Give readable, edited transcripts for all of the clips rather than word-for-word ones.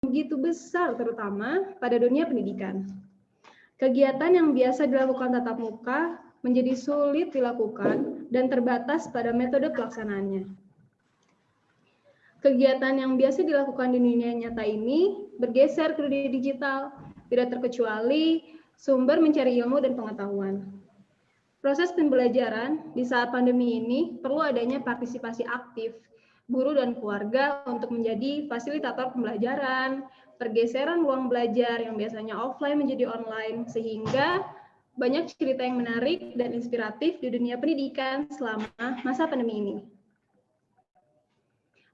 begitu besar terutama pada dunia pendidikan. Kegiatan yang biasa dilakukan tatap muka menjadi sulit dilakukan dan terbatas pada metode pelaksanaannya. Kegiatan yang biasa dilakukan di dunia nyata ini bergeser ke dunia digital, tidak terkecuali sumber mencari ilmu dan pengetahuan. Proses pembelajaran di saat pandemi ini perlu adanya partisipasi aktif guru dan keluarga untuk menjadi fasilitator pembelajaran, pergeseran ruang belajar yang biasanya offline menjadi online, sehingga banyak cerita yang menarik dan inspiratif di dunia pendidikan selama masa pandemi ini.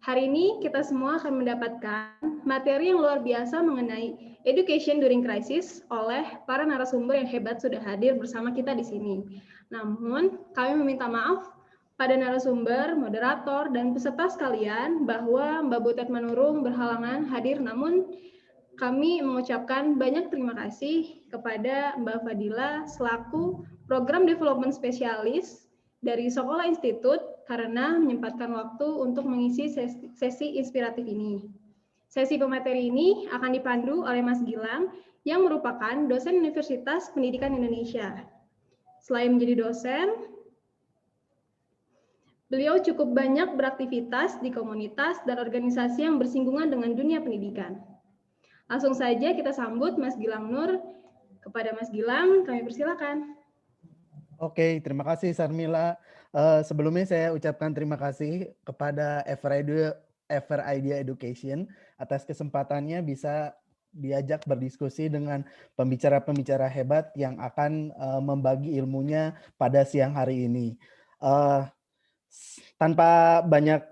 Hari ini kita semua akan mendapatkan materi yang luar biasa mengenai education during crisis oleh para narasumber yang hebat sudah hadir bersama kita di sini. Namun, kami meminta maaf pada narasumber, moderator, dan peserta sekalian bahwa Mbak Butet Manurung berhalangan hadir, namun kami mengucapkan banyak terima kasih kepada Mbak Fadila selaku Program Development Spesialis dari Sekolah Institut karena menyempatkan waktu untuk mengisi sesi inspiratif ini. Sesi pemateri ini akan dipandu oleh Mas Gilang yang merupakan dosen Universitas Pendidikan Indonesia. Selain menjadi dosen, beliau cukup banyak beraktivitas di komunitas dan organisasi yang bersinggungan dengan dunia pendidikan. Langsung saja kita sambut Mas Gilang Nur. Kepada Mas Gilang, kami persilakan. Oke, terima kasih Sarmila. Sebelumnya saya ucapkan terima kasih kepada Ever Idea Education atas kesempatannya bisa diajak berdiskusi dengan pembicara-pembicara hebat yang akan membagi ilmunya pada siang hari ini. Tanpa banyak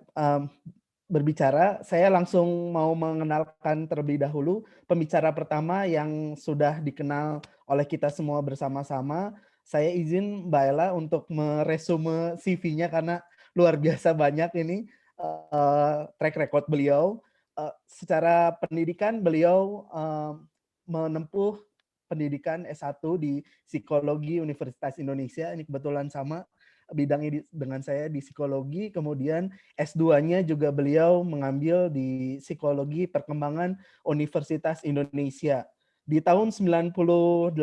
berbicara, saya langsung mau mengenalkan terlebih dahulu pembicara pertama yang sudah dikenal oleh kita semua bersama-sama. Saya izin Mbak Ella untuk meresume CV-nya karena luar biasa banyak ini track record beliau. Secara pendidikan beliau menempuh pendidikan S1 di Psikologi Universitas Indonesia. Ini kebetulan sama bidangnya dengan saya di psikologi. Kemudian S2-nya juga beliau mengambil di Psikologi Perkembangan Universitas Indonesia. Di tahun 98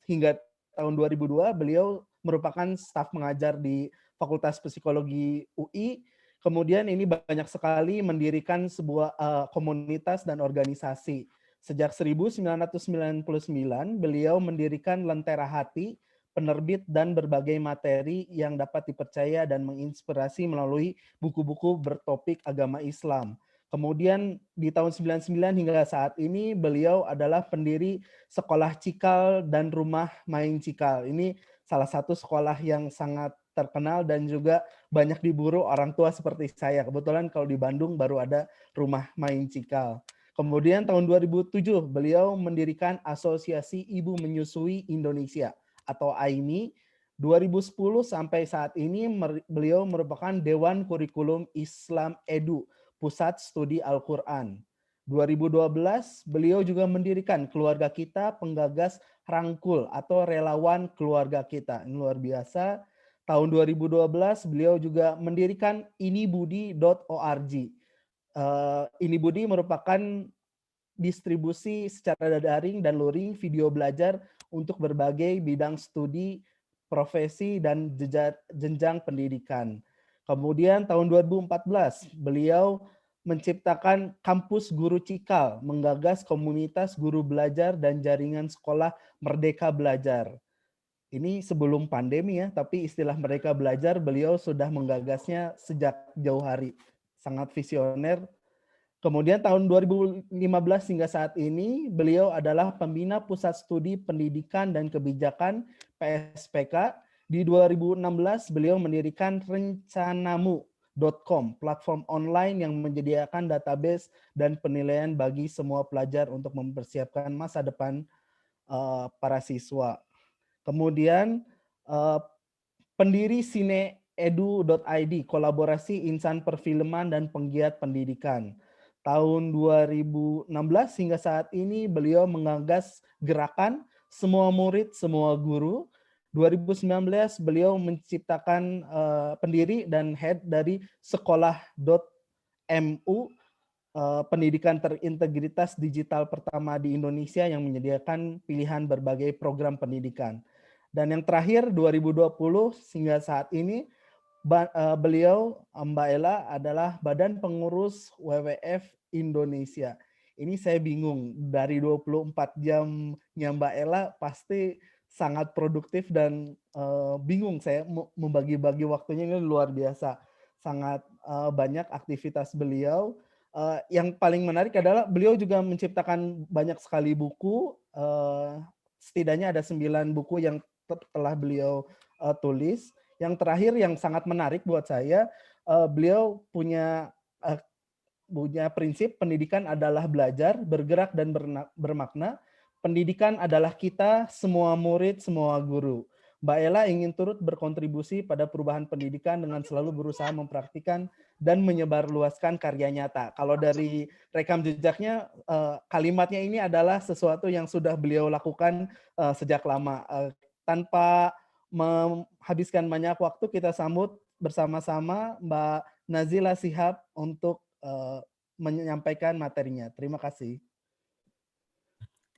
hingga tahun 2002 beliau merupakan staf mengajar di Fakultas Psikologi UI. Kemudian ini banyak sekali mendirikan sebuah komunitas dan organisasi. Sejak 1999 beliau mendirikan Lentera Hati, penerbit dan berbagai materi yang dapat dipercaya dan menginspirasi melalui buku-buku bertopik agama Islam. Kemudian di tahun 99 hingga saat ini beliau adalah pendiri Sekolah Cikal dan Rumah Main Cikal. Ini salah satu sekolah yang sangat terkenal dan juga banyak diburu orang tua seperti saya. Kebetulan kalau di Bandung baru ada Rumah Main Cikal. Kemudian tahun 2007 beliau mendirikan Asosiasi Ibu Menyusui Indonesia atau AIMI. 2010 sampai saat ini beliau merupakan Dewan Kurikulum Islam Edu Pusat Studi Al-Quran. 2012 beliau juga mendirikan Keluarga Kita, penggagas Rangkul atau relawan keluarga kita. Ini luar biasa. Tahun 2012 beliau juga mendirikan inibudi.org. Inibudi merupakan distribusi secara daring dan luring video belajar untuk berbagai bidang studi, profesi, dan jenjang pendidikan. Kemudian tahun 2014 beliau menciptakan Kampus Guru Cikal, menggagas komunitas guru belajar dan jaringan sekolah Merdeka Belajar. Ini sebelum pandemi ya, tapi istilah Merdeka Belajar beliau sudah menggagasnya sejak jauh hari. Sangat visioner. Kemudian tahun 2015 hingga saat ini beliau adalah pembina Pusat Studi Pendidikan dan Kebijakan PSPK. Di 2016 beliau mendirikan Rencanamu.com, platform online yang menyediakan database dan penilaian bagi semua pelajar untuk mempersiapkan masa depan para siswa. Kemudian pendiri sineedu.id, kolaborasi insan perfilman dan penggiat pendidikan. Tahun 2016 hingga saat ini beliau menggagas gerakan Semua Murid, Semua Guru. 2019 beliau menciptakan pendiri dan head dari sekolah.mu pendidikan terintegritas digital pertama di Indonesia yang menyediakan pilihan berbagai program pendidikan. Dan yang terakhir 2020 hingga saat ini beliau Mbak Ella adalah Badan Pengurus WWF Indonesia. Ini saya bingung, dari 24 jamnya Mbak Ella pasti sangat produktif dan bingung saya membagi-bagi waktunya, ini luar biasa. Sangat banyak aktivitas beliau. Yang paling menarik adalah beliau juga menciptakan banyak sekali buku, setidaknya ada 9 buku yang telah beliau tulis. Yang terakhir yang sangat menarik buat saya, beliau punya prinsip pendidikan adalah belajar, bergerak, dan bermakna. Pendidikan adalah kita, semua murid, semua guru. Mbak Ella ingin turut berkontribusi pada perubahan pendidikan dengan selalu berusaha mempraktikkan dan menyebarluaskan karya nyata. Kalau dari rekam jejaknya, kalimatnya ini adalah sesuatu yang sudah beliau lakukan sejak lama. Tanpa menghabiskan banyak waktu, kita sambut bersama-sama Mbak Nazila Shihab untuk menyampaikan materinya. Terima kasih.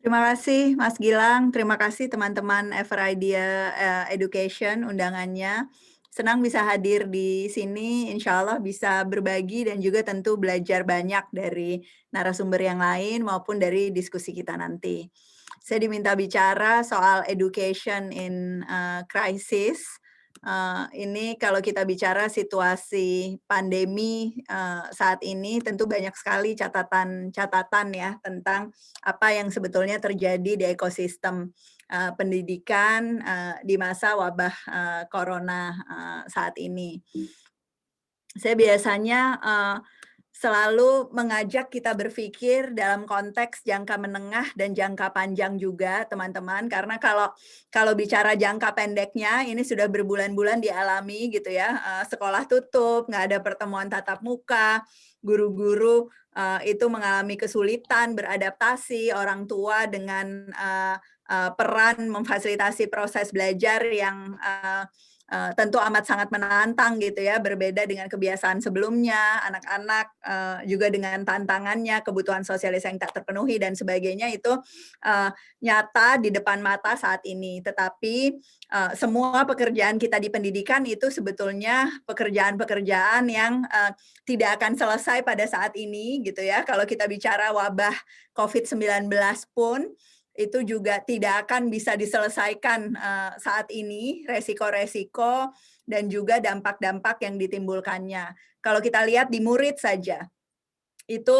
Terima kasih Mas Gilang, terima kasih teman-teman Everidea Education undangannya. Senang bisa hadir di sini, insya Allah bisa berbagi dan juga tentu belajar banyak dari narasumber yang lain maupun dari diskusi kita nanti. Saya diminta bicara soal education in crisis. Ini kalau kita bicara situasi pandemi saat ini tentu banyak sekali catatan ya tentang apa yang sebetulnya terjadi di ekosistem pendidikan di masa wabah corona saat ini. Saya biasanya selalu mengajak kita berpikir dalam konteks jangka menengah dan jangka panjang juga, teman-teman. Karena kalau bicara jangka pendeknya, ini sudah berbulan-bulan dialami gitu ya. Sekolah tutup, nggak ada pertemuan tatap muka, guru-guru itu mengalami kesulitan beradaptasi, orang tua dengan peran memfasilitasi proses belajar yang tentu amat sangat menantang gitu ya, berbeda dengan kebiasaan sebelumnya, anak-anak juga dengan tantangannya, kebutuhan sosialis yang tak terpenuhi dan sebagainya itu nyata di depan mata saat ini. Tetapi semua pekerjaan kita di pendidikan itu sebetulnya pekerjaan-pekerjaan yang tidak akan selesai pada saat ini gitu ya. Kalau kita bicara wabah COVID-19 pun itu juga tidak akan bisa diselesaikan saat ini, resiko-resiko dan juga dampak-dampak yang ditimbulkannya. Kalau kita lihat di murid saja, itu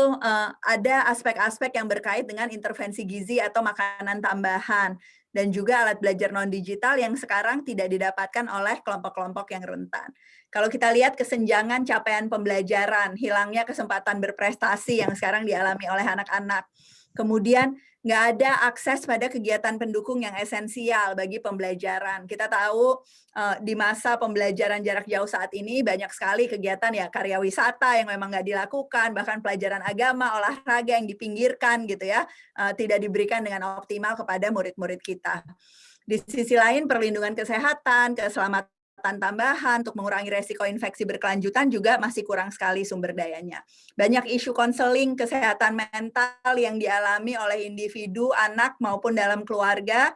ada aspek-aspek yang berkait dengan intervensi gizi atau makanan tambahan, dan juga alat belajar non-digital yang sekarang tidak didapatkan oleh kelompok-kelompok yang rentan. Kalau kita lihat kesenjangan capaian pembelajaran, hilangnya kesempatan berprestasi yang sekarang dialami oleh anak-anak, kemudian nggak ada akses pada kegiatan pendukung yang esensial bagi pembelajaran. Kita tahu di masa pembelajaran jarak jauh saat ini banyak sekali kegiatan ya karya wisata yang memang nggak dilakukan, bahkan pelajaran agama, olahraga yang dipinggirkan gitu ya, tidak diberikan dengan optimal kepada murid-murid kita. Di sisi lain perlindungan kesehatan, keselamatan tambahan untuk mengurangi resiko infeksi berkelanjutan juga masih kurang sekali sumber dayanya. Banyak isu konseling kesehatan mental yang dialami oleh individu, anak maupun dalam keluarga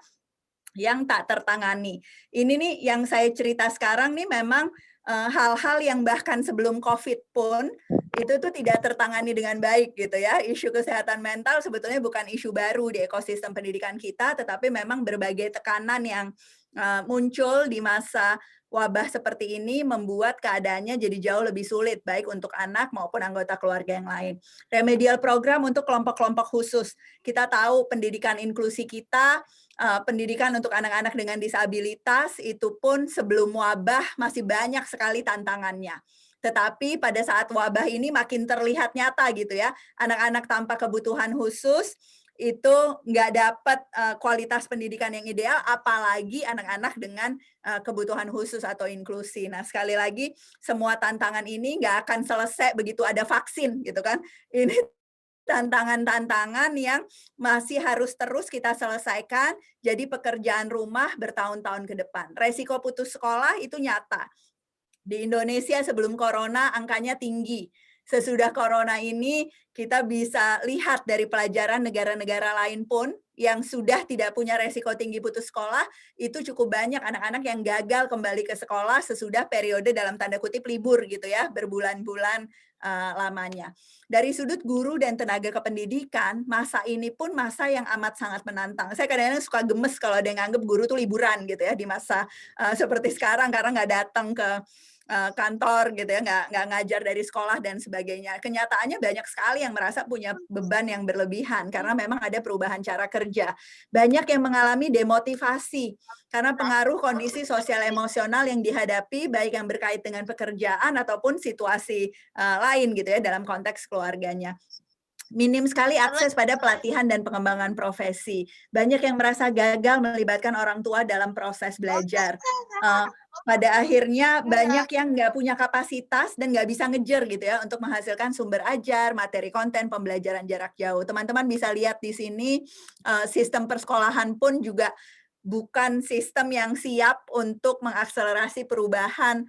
yang tak tertangani. Ini nih yang saya cerita sekarang nih memang hal-hal yang bahkan sebelum COVID pun itu tuh tidak tertangani dengan baik gitu ya. Isu kesehatan mental sebetulnya bukan isu baru di ekosistem pendidikan kita, tetapi memang berbagai tekanan yang muncul di masa wabah seperti ini membuat keadaannya jadi jauh lebih sulit, baik untuk anak maupun anggota keluarga yang lain. Remedial program untuk kelompok-kelompok khusus. Kita tahu pendidikan inklusi kita, pendidikan untuk anak-anak dengan disabilitas, itu pun sebelum wabah masih banyak sekali tantangannya. Tetapi pada saat wabah ini makin terlihat nyata gitu ya, anak-anak tanpa kebutuhan khusus, itu nggak dapat kualitas pendidikan yang ideal, apalagi anak-anak dengan kebutuhan khusus atau inklusi. Nah, sekali lagi, semua tantangan ini nggak akan selesai begitu ada vaksin, gitu kan. Ini tantangan-tantangan yang masih harus terus kita selesaikan, jadi pekerjaan rumah bertahun-tahun ke depan. Resiko putus sekolah itu nyata. Di Indonesia sebelum corona angkanya tinggi. sesudah corona ini kita bisa lihat dari pelajaran negara-negara lain pun yang sudah tidak punya resiko tinggi putus sekolah, itu cukup banyak anak-anak yang gagal kembali ke sekolah sesudah periode dalam tanda kutip libur gitu ya, berbulan-bulan lamanya. Dari sudut guru dan tenaga kependidikan, masa ini pun masa yang amat sangat menantang. Saya kadang-kadang suka gemes kalau ada yang nganggep guru tuh liburan gitu ya di masa seperti sekarang karena nggak datang ke kantor gitu ya, nggak ngajar dari sekolah dan sebagainya. Kenyataannya banyak sekali yang merasa punya beban yang berlebihan karena memang ada perubahan cara kerja. Banyak yang mengalami demotivasi karena pengaruh kondisi sosial emosional yang dihadapi baik yang berkait dengan pekerjaan ataupun situasi lain gitu ya dalam konteks keluarganya. Minim sekali akses pada pelatihan dan pengembangan profesi. Banyak yang merasa gagal melibatkan orang tua dalam proses belajar. Pada akhirnya banyak yang nggak punya kapasitas dan nggak bisa ngejar gitu ya untuk menghasilkan sumber ajar, materi konten, pembelajaran jarak jauh. Teman-teman bisa lihat di sini sistem persekolahan pun juga bukan sistem yang siap untuk mengakselerasi perubahan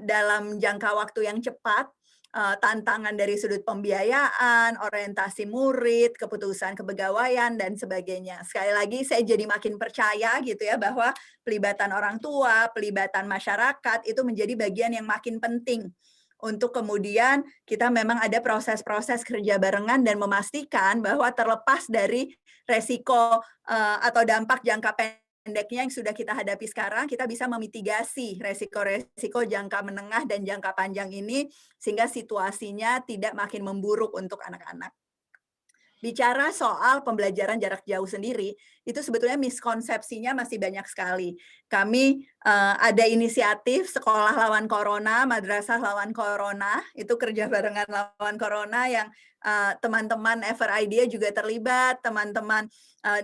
dalam jangka waktu yang cepat. Tantangan dari sudut pembiayaan, orientasi murid, keputusan kepegawaian, dan sebagainya. Sekali lagi saya jadi makin percaya gitu ya bahwa pelibatan orang tua, pelibatan masyarakat itu menjadi bagian yang makin penting untuk kemudian kita memang ada proses-proses kerja barengan dan memastikan bahwa terlepas dari resiko atau dampak jangka pendeknya yang sudah kita hadapi sekarang, kita bisa memitigasi resiko-resiko jangka menengah dan jangka panjang ini sehingga situasinya tidak makin memburuk untuk anak-anak. Bicara soal pembelajaran jarak jauh sendiri, itu sebetulnya miskonsepsinya masih banyak sekali. Kami ada inisiatif Sekolah Lawan Corona, Madrasah Lawan Corona, itu kerja barengan lawan Corona yang teman-teman Ever Idea juga terlibat, teman-teman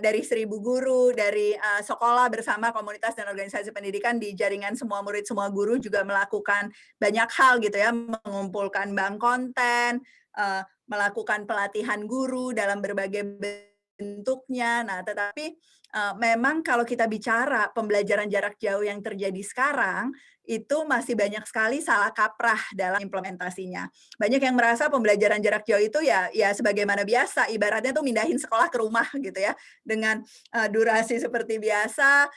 dari 1000 guru, dari sekolah bersama komunitas dan organisasi pendidikan di jaringan semua murid, semua guru juga melakukan banyak hal gitu ya, mengumpulkan bank konten, melakukan pelatihan guru dalam berbagai bentuknya. Nah, tetapi memang kalau kita bicara pembelajaran jarak jauh yang terjadi sekarang, itu masih banyak sekali salah kaprah dalam implementasinya. Banyak yang merasa pembelajaran jarak jauh itu ya sebagaimana biasa, ibaratnya tuh mindahin sekolah ke rumah gitu ya, dengan durasi seperti biasa,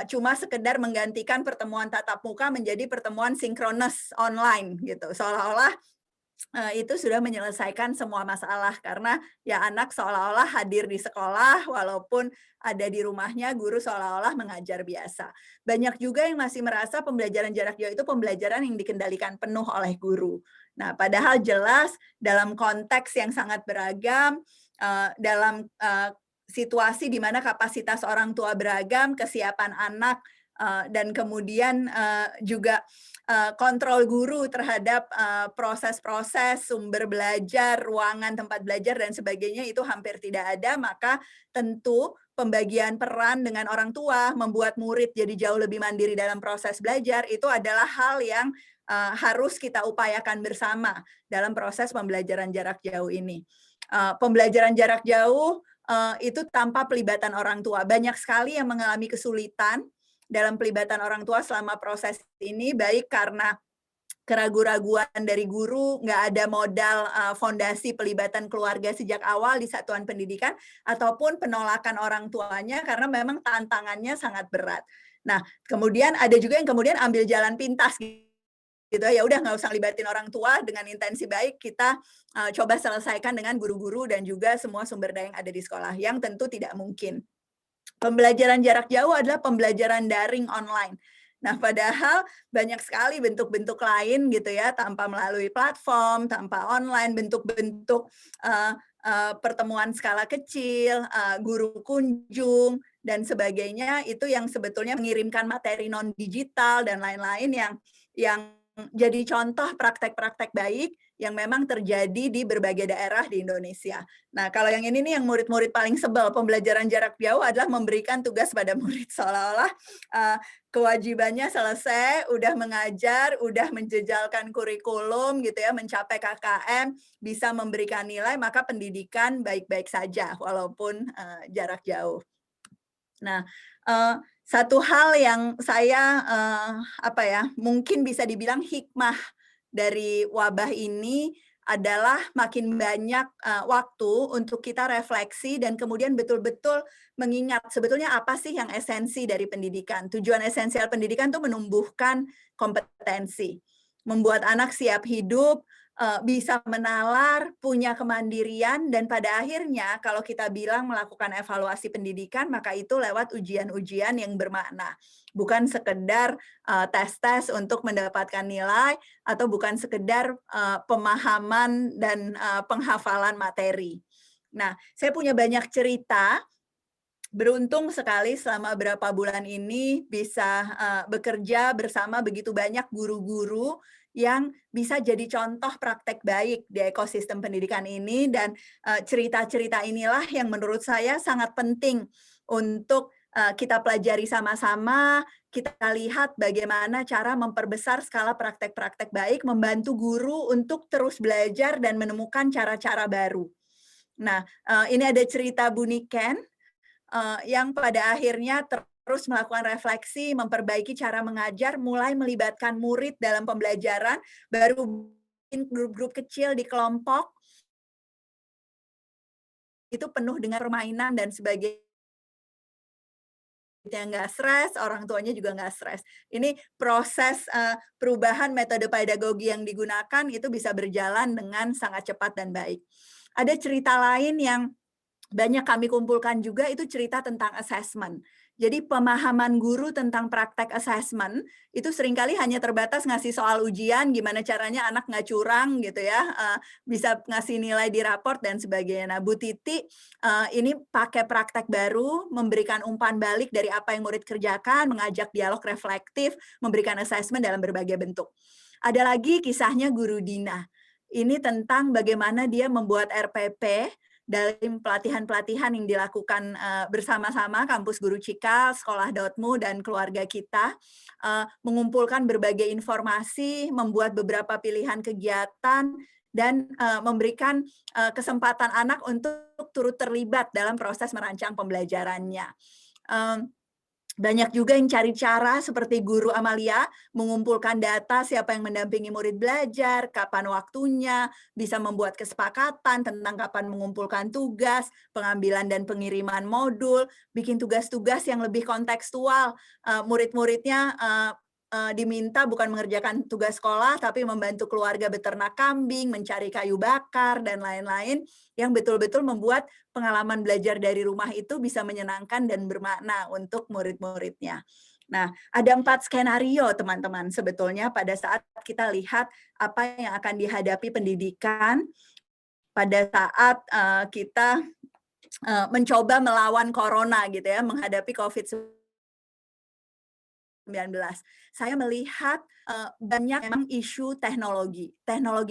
cuma sekedar menggantikan pertemuan tatap muka menjadi pertemuan sinkronis online gitu, seolah-olah itu sudah menyelesaikan semua masalah karena ya anak seolah-olah hadir di sekolah walaupun ada di rumahnya, guru seolah-olah mengajar biasa. Banyak juga yang masih merasa pembelajaran jarak jauh itu pembelajaran yang dikendalikan penuh oleh guru. Nah, padahal jelas dalam konteks yang sangat beragam, dalam situasi di mana kapasitas orang tua beragam, kesiapan anak, dan kemudian juga kontrol guru terhadap proses-proses sumber belajar, ruangan tempat belajar dan sebagainya itu hampir tidak ada, maka tentu pembagian peran dengan orang tua membuat murid jadi jauh lebih mandiri dalam proses belajar itu adalah hal yang harus kita upayakan bersama dalam proses pembelajaran jarak jauh ini. Pembelajaran jarak jauh itu tanpa pelibatan orang tua. Banyak sekali yang mengalami kesulitan dalam pelibatan orang tua selama proses ini, baik karena keraguan-raguan dari guru, nggak ada modal fondasi pelibatan keluarga sejak awal di satuan pendidikan, ataupun penolakan orang tuanya karena memang tantangannya sangat berat. Nah, kemudian ada juga yang kemudian ambil jalan pintas gitu ya, udah nggak usah libatin orang tua, dengan intensi baik kita coba selesaikan dengan guru-guru dan juga semua sumber daya yang ada di sekolah, yang tentu tidak mungkin. Pembelajaran jarak jauh adalah pembelajaran daring online. Nah, padahal banyak sekali bentuk-bentuk lain gitu ya, tanpa melalui platform, tanpa online, bentuk-bentuk pertemuan skala kecil, guru kunjung, dan sebagainya, itu yang sebetulnya mengirimkan materi non-digital dan lain-lain yang jadi contoh praktek-praktek baik yang memang terjadi di berbagai daerah di Indonesia. Nah, kalau yang ini nih yang murid-murid paling sebel, pembelajaran jarak jauh adalah memberikan tugas pada murid seolah-olah kewajibannya selesai, udah mengajar, udah menjejalkan kurikulum gitu ya, mencapai KKM, bisa memberikan nilai, maka pendidikan baik-baik saja walaupun jarak jauh. Nah, satu hal yang saya mungkin bisa dibilang hikmah dari wabah ini adalah makin banyak waktu untuk kita refleksi dan kemudian betul-betul mengingat sebetulnya apa sih yang esensi dari pendidikan. Tujuan esensial pendidikan itu menumbuhkan kompetensi, membuat anak siap hidup, bisa menalar, punya kemandirian, dan pada akhirnya kalau kita bilang melakukan evaluasi pendidikan, maka itu lewat ujian-ujian yang bermakna. Bukan sekedar tes-tes untuk mendapatkan nilai, atau bukan sekedar pemahaman dan penghafalan materi. Nah, saya punya banyak cerita. Beruntung sekali selama beberapa bulan ini bisa bekerja bersama begitu banyak guru-guru yang bisa jadi contoh praktek baik di ekosistem pendidikan ini, dan cerita-cerita inilah yang menurut saya sangat penting untuk kita pelajari sama-sama, kita lihat bagaimana cara memperbesar skala praktek-praktek baik, membantu guru untuk terus belajar dan menemukan cara-cara baru. Nah, ini ada cerita Bu Niken, yang pada akhirnya terus melakukan refleksi, memperbaiki cara mengajar, mulai melibatkan murid dalam pembelajaran, baru bikin grup-grup kecil di kelompok, itu penuh dengan permainan dan sebagainya, nggak stres, orang tuanya juga nggak stres. Ini proses perubahan metode pedagogi yang digunakan itu bisa berjalan dengan sangat cepat dan baik. Ada cerita lain yang banyak kami kumpulkan juga, itu cerita tentang assessment. Jadi pemahaman guru tentang praktek assessment itu seringkali hanya terbatas ngasih soal ujian, gimana caranya anak nggak curang gitu ya, bisa ngasih nilai di raport dan sebagainya. Nah, Bu Titi ini pakai praktek baru, memberikan umpan balik dari apa yang murid kerjakan, mengajak dialog reflektif, memberikan assessment dalam berbagai bentuk. Ada lagi kisahnya Guru Dina. Ini tentang bagaimana dia membuat RPP dalam pelatihan-pelatihan yang dilakukan bersama-sama Kampus Guru Cikal, Sekolah Dotmu, dan keluarga kita, mengumpulkan berbagai informasi, membuat beberapa pilihan kegiatan, dan memberikan kesempatan anak untuk turut terlibat dalam proses merancang pembelajarannya. Banyak juga yang cari cara seperti Guru Amalia, mengumpulkan data siapa yang mendampingi murid belajar, kapan waktunya, bisa membuat kesepakatan tentang kapan mengumpulkan tugas, pengambilan dan pengiriman modul, bikin tugas-tugas yang lebih kontekstual. Murid-muridnya diminta bukan mengerjakan tugas sekolah, tapi membantu keluarga beternak kambing, mencari kayu bakar, dan lain-lain, yang betul-betul membuat pengalaman belajar dari rumah itu bisa menyenangkan dan bermakna untuk murid-muridnya. Nah, ada 4 skenario teman-teman sebetulnya pada saat kita lihat apa yang akan dihadapi pendidikan pada saat kita mencoba melawan corona gitu ya, menghadapi COVID-19. Saya melihat banyak memang isu teknologi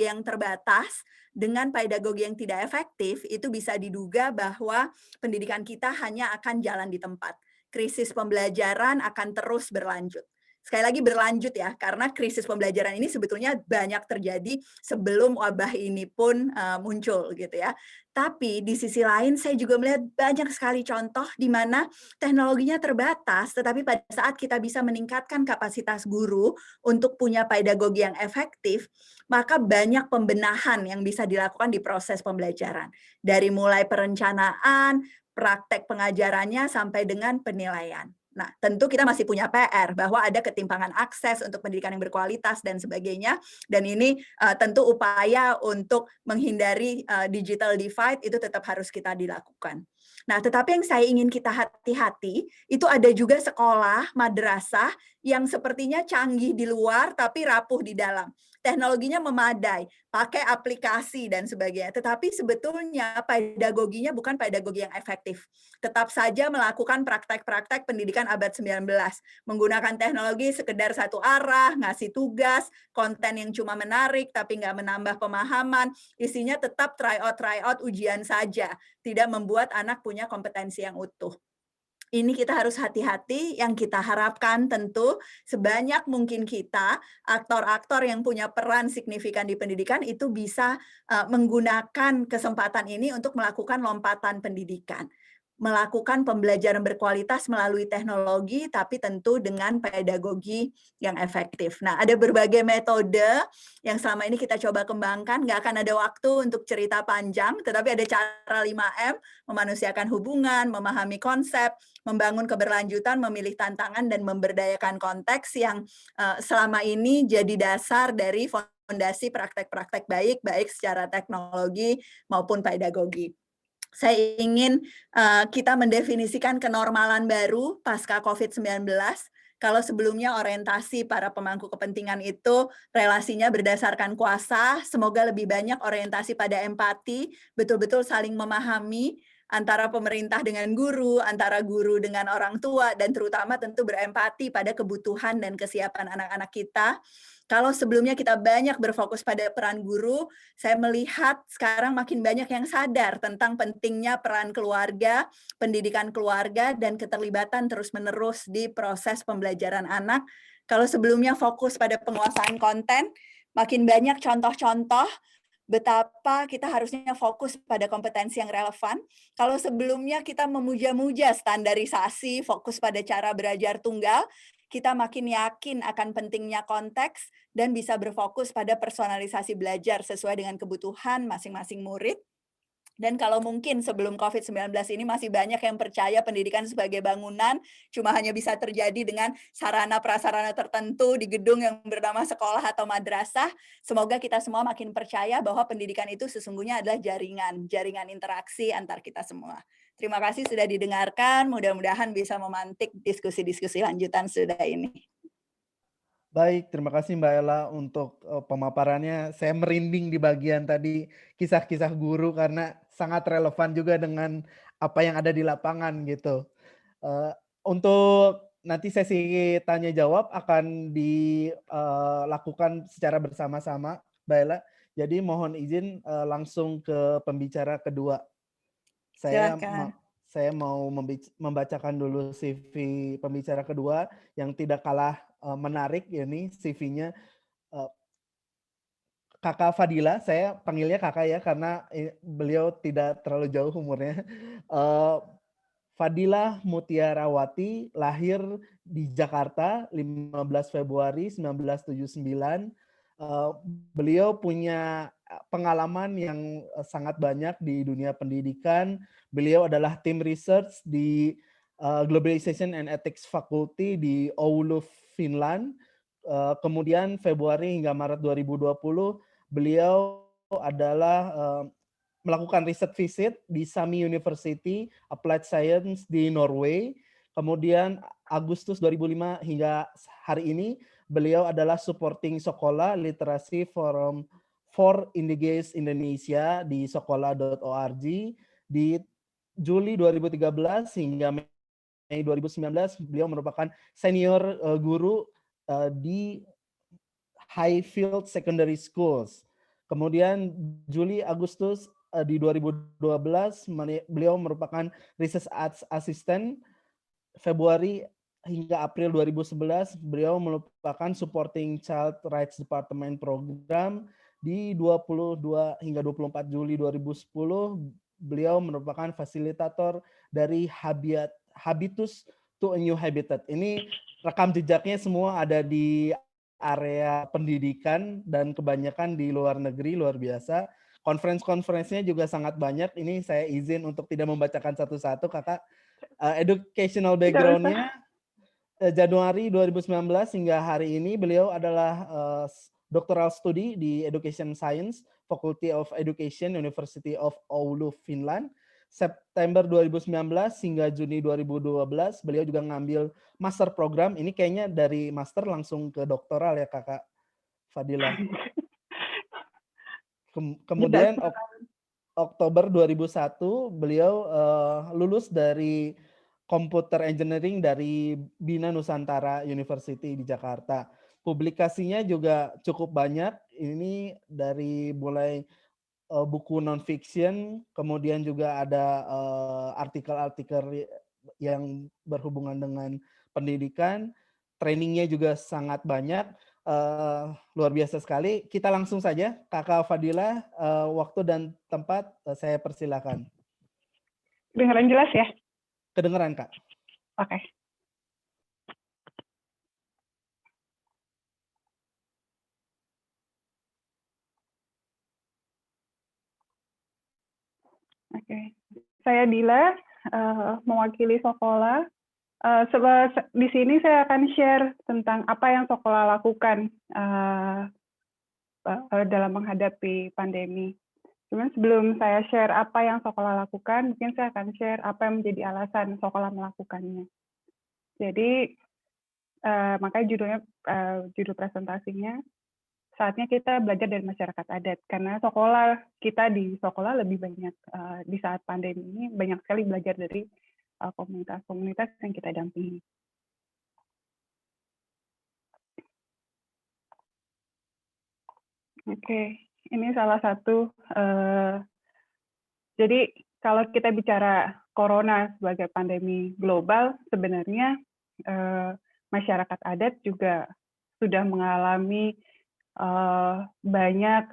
yang terbatas dengan pedagogi yang tidak efektif, itu bisa diduga bahwa pendidikan kita hanya akan jalan di tempat. Krisis pembelajaran akan terus berlanjut. Sekali lagi berlanjut ya, karena krisis pembelajaran ini sebetulnya banyak terjadi sebelum wabah ini pun muncul gitu ya. Tapi di sisi lain saya juga melihat banyak sekali contoh di mana teknologinya terbatas, tetapi pada saat kita bisa meningkatkan kapasitas guru untuk punya pedagogi yang efektif, maka banyak pembenahan yang bisa dilakukan di proses pembelajaran. Dari mulai perencanaan, praktek pengajarannya, sampai dengan penilaian. Nah, tentu kita masih punya PR bahwa ada ketimpangan akses untuk pendidikan yang berkualitas dan sebagainya, dan ini tentu upaya untuk menghindari digital divide itu tetap harus kita dilakukan. Nah, tetapi yang saya ingin kita hati-hati, itu ada juga sekolah, madrasah yang sepertinya canggih di luar tapi rapuh di dalam. Teknologinya memadai, pakai aplikasi dan sebagainya, tetapi sebetulnya pedagoginya bukan pedagogi yang efektif. Tetap saja melakukan praktek-praktek pendidikan abad 19, menggunakan teknologi sekedar satu arah, ngasih tugas, konten yang cuma menarik tapi nggak menambah pemahaman, isinya tetap try out ujian saja, tidak membuat anak punya kompetensi yang utuh. Ini kita harus hati-hati, yang kita harapkan tentu sebanyak mungkin kita, aktor-aktor yang punya peran signifikan di pendidikan itu bisa menggunakan kesempatan ini untuk melakukan lompatan pendidikan. melakukan pembelajaran berkualitas melalui teknologi, tapi tentu dengan pedagogi yang efektif. Nah, ada berbagai metode yang selama ini kita coba kembangkan, nggak akan ada waktu untuk cerita panjang, tetapi ada cara 5M, memanusiakan hubungan, memahami konsep, membangun keberlanjutan, memilih tantangan, dan memberdayakan konteks yang selama ini jadi dasar dari fondasi praktek-praktek baik secara teknologi maupun pedagogi. Saya ingin kita mendefinisikan kenormalan baru pasca COVID-19. Kalau sebelumnya orientasi para pemangku kepentingan itu relasinya berdasarkan kuasa, semoga lebih banyak orientasi pada empati, betul-betul saling memahami antara pemerintah dengan guru, antara guru dengan orang tua, dan terutama tentu berempati pada kebutuhan dan kesiapan anak-anak kita. Kalau sebelumnya kita banyak berfokus pada peran guru, saya melihat sekarang makin banyak yang sadar tentang pentingnya peran keluarga, pendidikan keluarga, dan keterlibatan terus-menerus di proses pembelajaran anak. Kalau sebelumnya fokus pada penguasaan konten, makin banyak contoh-contoh betapa kita harusnya fokus pada kompetensi yang relevan. Kalau sebelumnya kita memuja-muja standarisasi, fokus pada cara belajar tunggal, kita makin yakin akan pentingnya konteks dan bisa berfokus pada personalisasi belajar sesuai dengan kebutuhan masing-masing murid. Dan kalau mungkin sebelum COVID-19 ini masih banyak yang percaya pendidikan sebagai bangunan, cuma hanya bisa terjadi dengan sarana-prasarana tertentu di gedung yang bernama sekolah atau madrasah. Semoga kita semua makin percaya bahwa pendidikan itu sesungguhnya adalah jaringan interaksi antar kita semua. Terima kasih sudah didengarkan, mudah-mudahan bisa memantik diskusi-diskusi lanjutan sudah ini. Baik, terima kasih Mbak Ella untuk pemaparannya. Saya merinding di bagian tadi kisah-kisah guru karena sangat relevan juga dengan apa yang ada di lapangan gitu. Untuk nanti sesi tanya jawab akan dilakukan secara bersama-sama, Mbak Ella. Jadi mohon izin langsung ke pembicara kedua. Silakan. Saya mau membacakan dulu CV pembicara kedua yang tidak kalah menarik, ini CV-nya Kakak Fadila. Saya panggilnya Kakak ya karena beliau tidak terlalu jauh umurnya. Fadila Mutiarawati lahir di Jakarta 15 Februari 1979. Beliau punya pengalaman yang sangat banyak di dunia pendidikan. Beliau adalah tim research di Globalization and Ethics Faculty di Oulu, Finland. Kemudian Februari hingga Maret 2020 beliau adalah melakukan riset visit di Sami University Applied Science di Norway. Kemudian Agustus 2005 hingga hari ini beliau adalah supporting Sekolah Literasi Forum for Indigenous Indonesia di sekolah.org. Di Juli 2013 hingga Mei 2019 beliau merupakan senior guru di Highfield Secondary Schools. Kemudian Juli Agustus di 2012 beliau merupakan research assistant. Februari hingga April 2011 beliau merupakan supporting child rights department program. Di 22 hingga 24 Juli 2010 beliau merupakan fasilitator dari Habitus to a New Habitat. Ini rekam jejaknya semua ada di area pendidikan dan kebanyakan di luar negeri, luar biasa. Konferensinya juga sangat banyak. Ini saya izin untuk tidak membacakan satu-satu, Kakak. Educational background-nya Januari 2019 hingga hari ini beliau adalah doctoral study di Education Science, Faculty of Education, University of Oulu, Finland. September 2019 hingga Juni 2012 beliau juga ngambil master program. Ini kayaknya dari master langsung ke doktoral ya Kakak Fadila. Kemudian Oktober 2001 beliau lulus dari Computer Engineering dari Bina Nusantara University di Jakarta. Publikasinya juga cukup banyak. Ini dari mulai buku non-fiction, kemudian juga ada artikel-artikel yang berhubungan dengan pendidikan. Trainingnya juga sangat banyak. Luar biasa sekali. Kita langsung saja, Kakak Fadila, waktu dan tempat saya persilakan. Dengaran jelas ya? Kedengeran, Kak. Oke. Oke. Saya Dila, mewakili Sokola. Di sini saya akan share tentang apa yang Sokola lakukan dalam menghadapi pandemi. Cuman sebelum saya share apa yang Sokola lakukan, mungkin saya akan share apa yang menjadi alasan Sokola melakukannya. Jadi, makanya judulnya, judul presentasinya, saatnya kita belajar dari masyarakat adat. Karena kita di Sokola lebih banyak, di saat pandemi ini, banyak sekali belajar dari komunitas-komunitas yang kita dampingi. Oke, ini salah satu, jadi kalau kita bicara corona sebagai pandemi global, sebenarnya masyarakat adat juga sudah mengalami banyak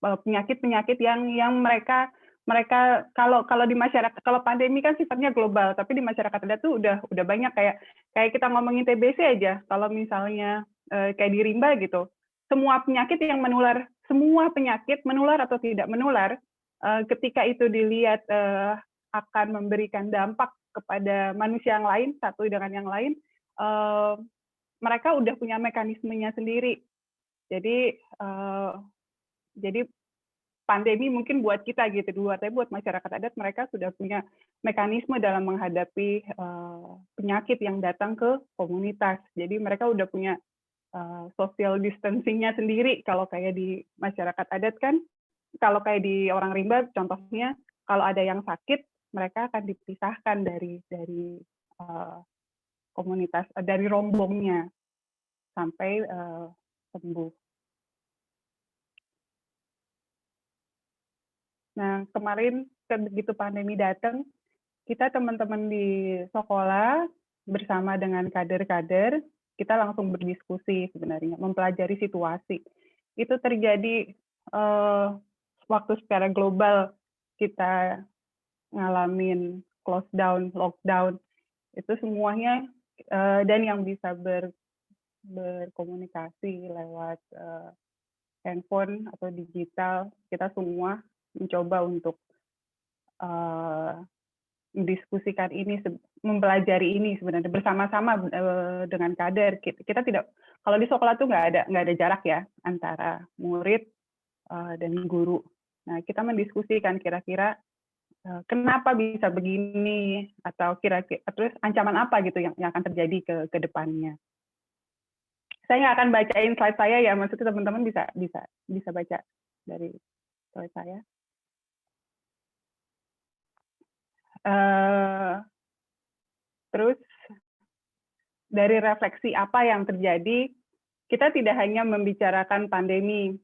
penyakit-penyakit yang mereka kalau di masyarakat, kalau pandemi kan sifatnya global, tapi di masyarakat adat tuh udah banyak kayak kita ngomongin TBC aja, kalau misalnya kayak di Rimba gitu, semua penyakit menular atau tidak menular, ketika itu dilihat akan memberikan dampak kepada manusia yang lain satu dengan yang lain, mereka udah punya mekanismenya sendiri. Jadi pandemi mungkin buat kita gitu, tapi buat masyarakat adat mereka sudah punya mekanisme dalam menghadapi penyakit yang datang ke komunitas. Jadi mereka udah punya social distancing-nya sendiri. Kalau kayak di masyarakat adat kan, kalau kayak di orang rimba contohnya, kalau ada yang sakit, mereka akan dipisahkan dari komunitas, dari rombongnya sampai sembuh. Nah, kemarin begitu pandemi datang, kita teman-teman di Sokola bersama dengan kader-kader, kita langsung berdiskusi sebenarnya, mempelajari situasi. Itu terjadi waktu secara global kita ngalamin close down, lockdown, itu semuanya, dan yang bisa berkomunikasi lewat handphone atau digital, kita semua mencoba untuk mendiskusikan ini, mempelajari ini sebenarnya bersama-sama dengan kader. Kita tidak, kalau di sekolah tuh nggak ada jarak ya antara murid dan guru. Nah, kita mendiskusikan kira-kira kenapa bisa begini, atau kira-kira terus ancaman apa gitu yang akan terjadi ke depannya. Saya nggak akan bacain slide saya ya, maksudnya teman-teman bisa baca dari slide saya. Terus dari refleksi apa yang terjadi, kita tidak hanya membicarakan pandemi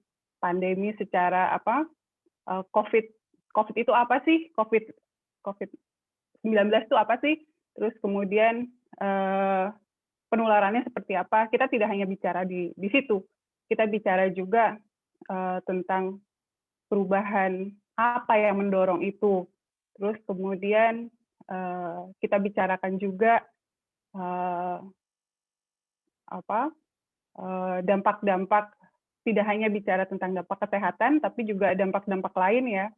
secara apa, COVID itu apa sih, COVID-19 itu apa sih, terus kemudian penularannya seperti apa. Kita tidak hanya bicara di situ, kita bicara juga tentang perubahan apa yang mendorong itu. Terus kemudian kita bicarakan juga dampak-dampak, tidak hanya bicara tentang dampak kesehatan, tapi juga dampak-dampak lain ya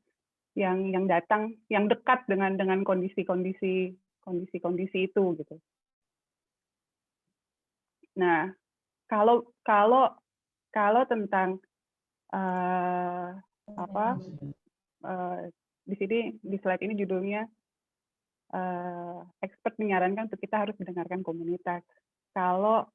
yang datang, yang dekat dengan kondisi-kondisi itu gitu. Nah, kalau tentang di sini di slide ini judulnya expert menyarankan untuk kita harus mendengarkan komunitas. Kalau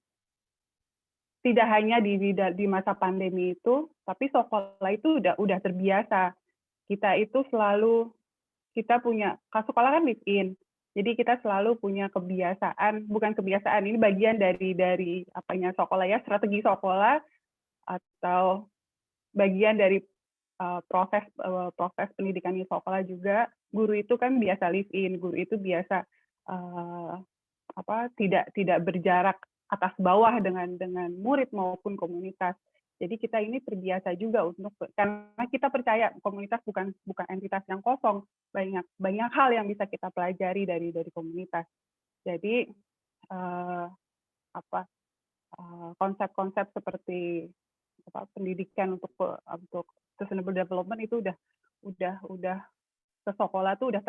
tidak hanya di masa pandemi itu, tapi Sokola itu udah terbiasa. Kita itu selalu, kita punya, Sokola kan live-in, jadi kita selalu punya kebiasaan, bukan kebiasaan, ini bagian dari apanya Sokola ya, strategi Sokola, atau bagian dari proses pendidikannya Sokola juga. Guru itu kan biasa live-in, guru itu biasa tidak berjarak atas bawah dengan murid maupun komunitas. Jadi kita ini terbiasa juga untuk, karena kita percaya komunitas bukan entitas yang kosong, banyak hal yang bisa kita pelajari dari komunitas. Jadi konsep-konsep seperti pendidikan untuk sustainable development itu udah ke sekolah tuh udah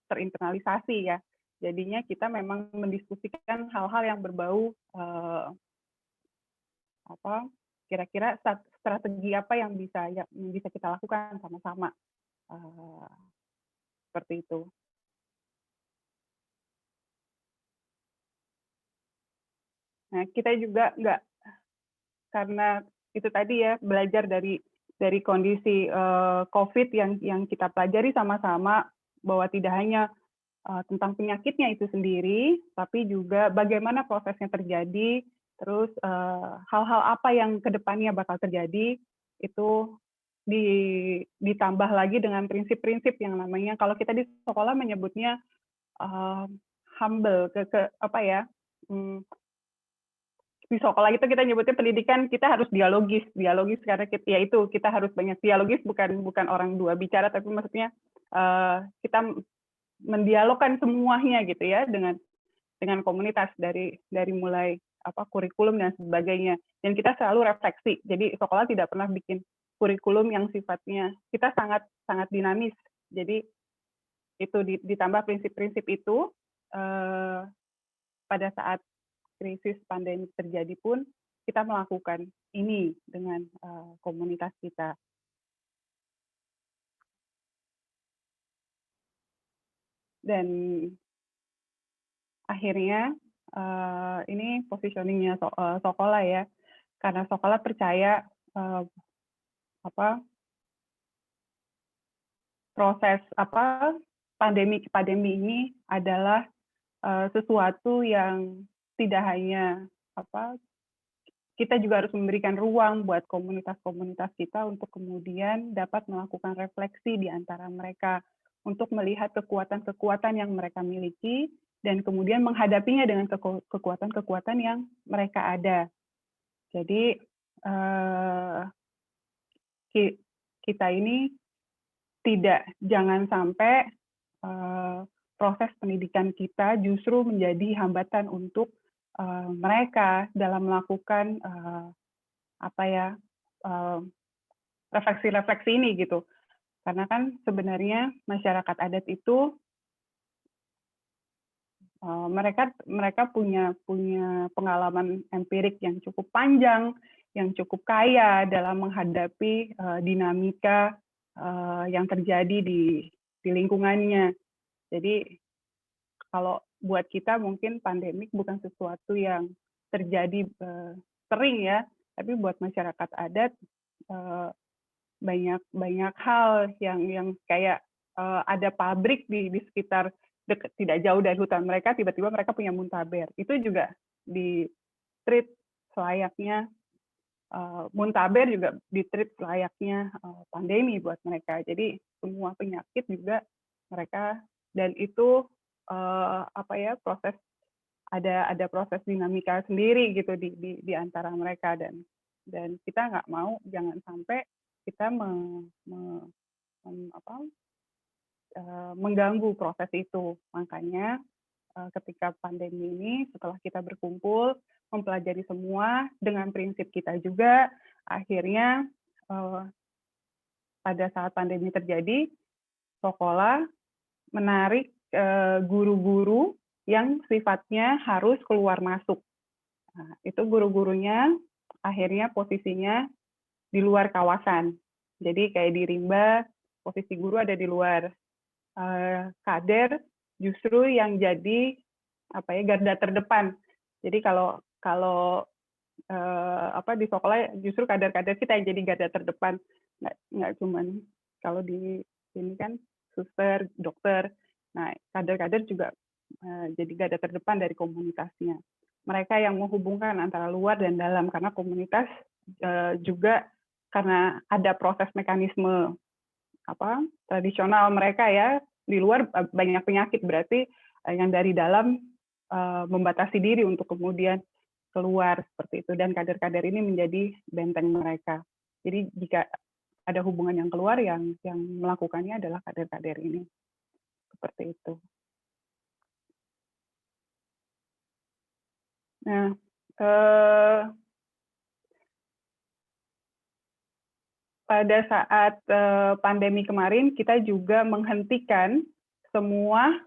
terinternalisasi ya. Jadinya kita memang mendiskusikan hal-hal yang berbau kira-kira strategi apa yang bisa kita lakukan sama-sama, seperti itu. Nah, kita juga karena itu tadi ya, belajar dari kondisi COVID yang kita pelajari sama-sama, bahwa tidak hanya tentang penyakitnya itu sendiri, tapi juga bagaimana prosesnya terjadi, terus hal-hal apa yang kedepannya bakal terjadi, itu ditambah lagi dengan prinsip-prinsip yang namanya, kalau kita di sekolah menyebutnya humble, di sekolah itu kita nyebutnya pendidikan, kita harus dialogis karena kita harus banyak dialogis, bukan orang dua bicara, tapi maksudnya kita mendialogkan semuanya gitu ya dengan komunitas dari mulai kurikulum dan sebagainya, dan kita selalu refleksi. Jadi sekolah tidak pernah bikin kurikulum yang sifatnya, kita sangat dinamis. Jadi itu ditambah prinsip-prinsip itu pada saat krisis pandemi terjadi pun kita melakukan ini dengan komunitas kita. Dan akhirnya ini positioningnya Sokola ya, karena Sokola percaya proses pandemi ini adalah sesuatu yang tidak hanya kita juga harus memberikan ruang buat komunitas-komunitas kita untuk kemudian dapat melakukan refleksi di antara mereka untuk melihat kekuatan-kekuatan yang mereka miliki dan kemudian menghadapinya dengan kekuatan-kekuatan yang mereka ada. Jadi kita ini jangan sampai proses pendidikan kita justru menjadi hambatan untuk mereka dalam melakukan refleksi-refleksi ini gitu. Karena kan sebenarnya masyarakat adat itu mereka punya pengalaman empirik yang cukup panjang, yang cukup kaya dalam menghadapi dinamika yang terjadi di lingkungannya. Jadi kalau buat kita mungkin pandemik bukan sesuatu yang terjadi sering ya, tapi buat masyarakat adat banyak hal yang kayak ada pabrik di sekitar tidak jauh dari hutan mereka, tiba-tiba mereka punya muntaber. Itu juga di-treat selayaknya muntaber, juga di-treat layaknya pandemi buat mereka. Jadi semua penyakit juga mereka, dan itu proses ada proses dinamika sendiri gitu di antara mereka, dan kita nggak mau jangan sampai kita mengganggu proses itu. Makanya ketika pandemi ini, setelah kita berkumpul mempelajari semua dengan prinsip kita juga, akhirnya pada saat pandemi terjadi, Sokola menarik guru-guru yang sifatnya harus keluar masuk. Nah, itu guru-gurunya akhirnya posisinya di luar kawasan. Jadi kayak di Rimba, posisi guru ada di luar. Kader justru yang jadi garda terdepan. Jadi kalau di sekolah justru kader-kader kita yang jadi garda terdepan. Nggak cuman kalau di sini kan suster, dokter. Nah, kader-kader juga jadi garda terdepan dari komunitasnya. Mereka yang menghubungkan antara luar dan dalam, karena komunitas juga karena ada proses mekanisme tradisional mereka ya, di luar banyak penyakit, berarti yang dari dalam membatasi diri untuk kemudian keluar seperti itu, dan kader-kader ini menjadi benteng mereka. Jadi jika ada hubungan yang keluar, yang melakukannya adalah kader-kader ini, seperti itu. Nah, pada saat pandemi kemarin, kita juga menghentikan semua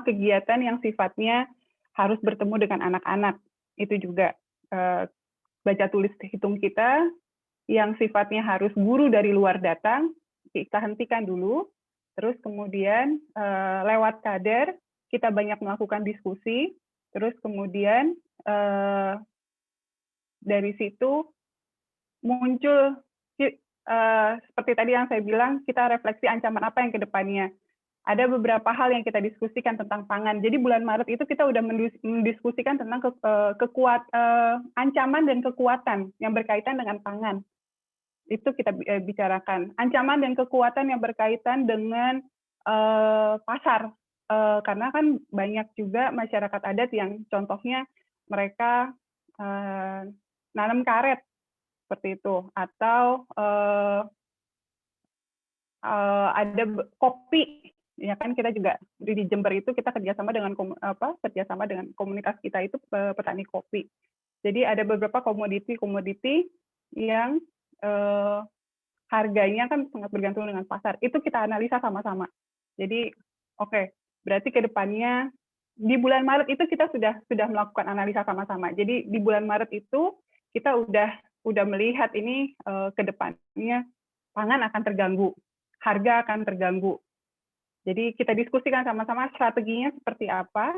kegiatan yang sifatnya harus bertemu dengan anak-anak. Itu juga baca tulis hitung kita yang sifatnya harus guru dari luar datang, kita hentikan dulu. Terus kemudian lewat kader, kita banyak melakukan diskusi. Terus kemudian dari situ muncul seperti tadi yang saya bilang, kita refleksi ancaman apa yang ke depannya. Ada beberapa hal yang kita diskusikan tentang pangan. Jadi bulan Maret itu kita udah mendiskusikan tentang ancaman dan kekuatan yang berkaitan dengan pangan. Itu kita bicarakan. Ancaman dan kekuatan yang berkaitan dengan pasar. Karena kan banyak juga masyarakat adat yang contohnya mereka nanam karet seperti itu, atau ada kopi. Ya kan, kita juga di Jember itu kita kerjasama dengan komunitas kita itu petani kopi. Jadi ada beberapa komoditi yang harganya kan sangat bergantung dengan pasar. Itu kita analisa sama-sama. Jadi oke, berarti ke depannya di bulan Maret itu kita sudah melakukan analisa sama-sama. Jadi di bulan Maret itu kita udah melihat ini ke depannya pangan akan terganggu, harga akan terganggu. Jadi kita diskusikan sama-sama strateginya seperti apa,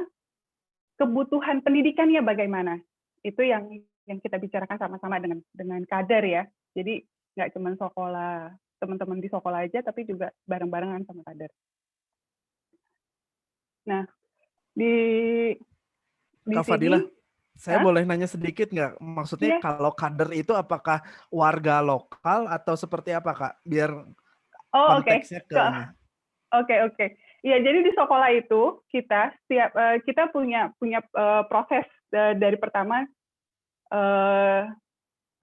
kebutuhan pendidikannya bagaimana. Itu yang kita bicarakan sama-sama dengan kader ya. Jadi nggak cuma sekolah, teman-teman di sekolah aja, tapi juga bareng-barengan sama kader. Nah, di Kak Fadilah, saya boleh nanya sedikit nggak? Maksudnya kalau kader itu apakah warga lokal atau seperti apa, Kak? Biar konteksnya ke ini. Oke. Ya, jadi di sekolah itu kita punya proses dari pertama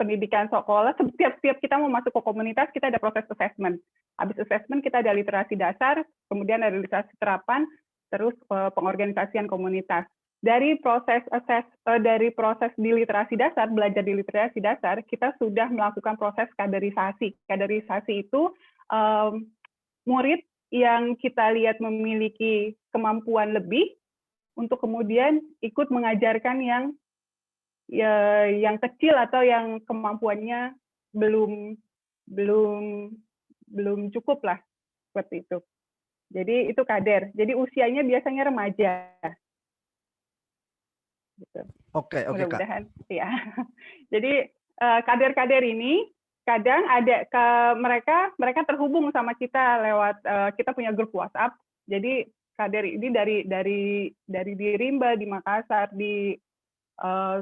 pendidikan sekolah. Setiap kita mau masuk ke komunitas, kita ada proses assessment. Habis assessment kita ada literasi dasar, kemudian ada literasi terapan, terus pengorganisasian komunitas. Dari proses di literasi dasar, belajar di literasi dasar, kita sudah melakukan proses kaderisasi. Kaderisasi itu murid yang kita lihat memiliki kemampuan lebih untuk kemudian ikut mengajarkan yang kecil atau yang kemampuannya belum cukup lah, seperti itu. Jadi itu kader. Jadi usianya biasanya remaja. Gitu. Oke, mudah-mudahan ya. Jadi kader-kader ini kadang ada mereka terhubung sama kita lewat kita punya grup WhatsApp. Jadi kader ini dari Rimba, di Makassar, di